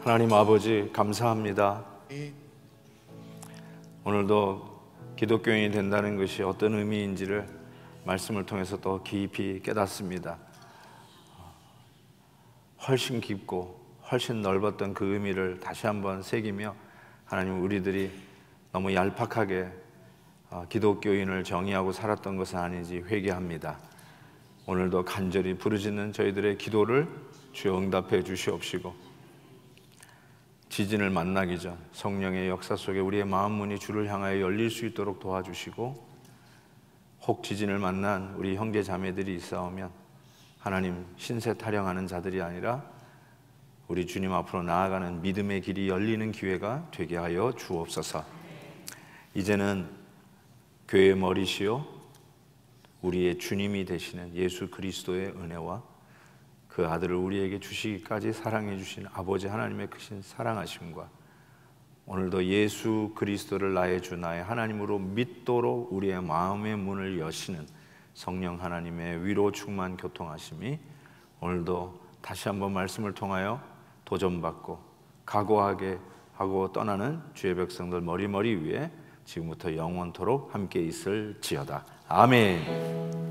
하나님 아버지 감사합니다. 오늘도 기독교인이 된다는 것이 어떤 의미인지를 말씀을 통해서 더 깊이 깨닫습니다. 훨씬 깊고 훨씬 넓었던 그 의미를 다시 한번 새기며 하나님 우리들이 너무 얄팍하게 기독교인을 정의하고 살았던 것은 아닌지 회개합니다. 오늘도 간절히 부르짖는 저희들의 기도를 주여 응답해 주시옵시고 지진을 만나기 전 성령의 역사 속에 우리의 마음 문이 주를 향하여 열릴 수 있도록 도와주시고 혹 지진을 만난 우리 형제 자매들이 있사오면 하나님 신세 타령하는 자들이 아니라 우리 주님 앞으로 나아가는 믿음의 길이 열리는 기회가 되게 하여 주옵소서. 이제는 교회의 머리시요 우리의 주님이 되시는 예수 그리스도의 은혜와 그 아들을 우리에게 주시기까지 사랑해 주신 아버지 하나님의 크신 사랑하심과 오늘도 예수 그리스도를 나의 주 나의 하나님으로 믿도록 우리의 마음의 문을 여시는 성령 하나님의 위로 충만 교통하심이 오늘도 다시 한번 말씀을 통하여 도전받고 각오하게 하고 떠나는 주의 백성들 머리머리 위에 지금부터 영원토록 함께 있을지어다. 아멘.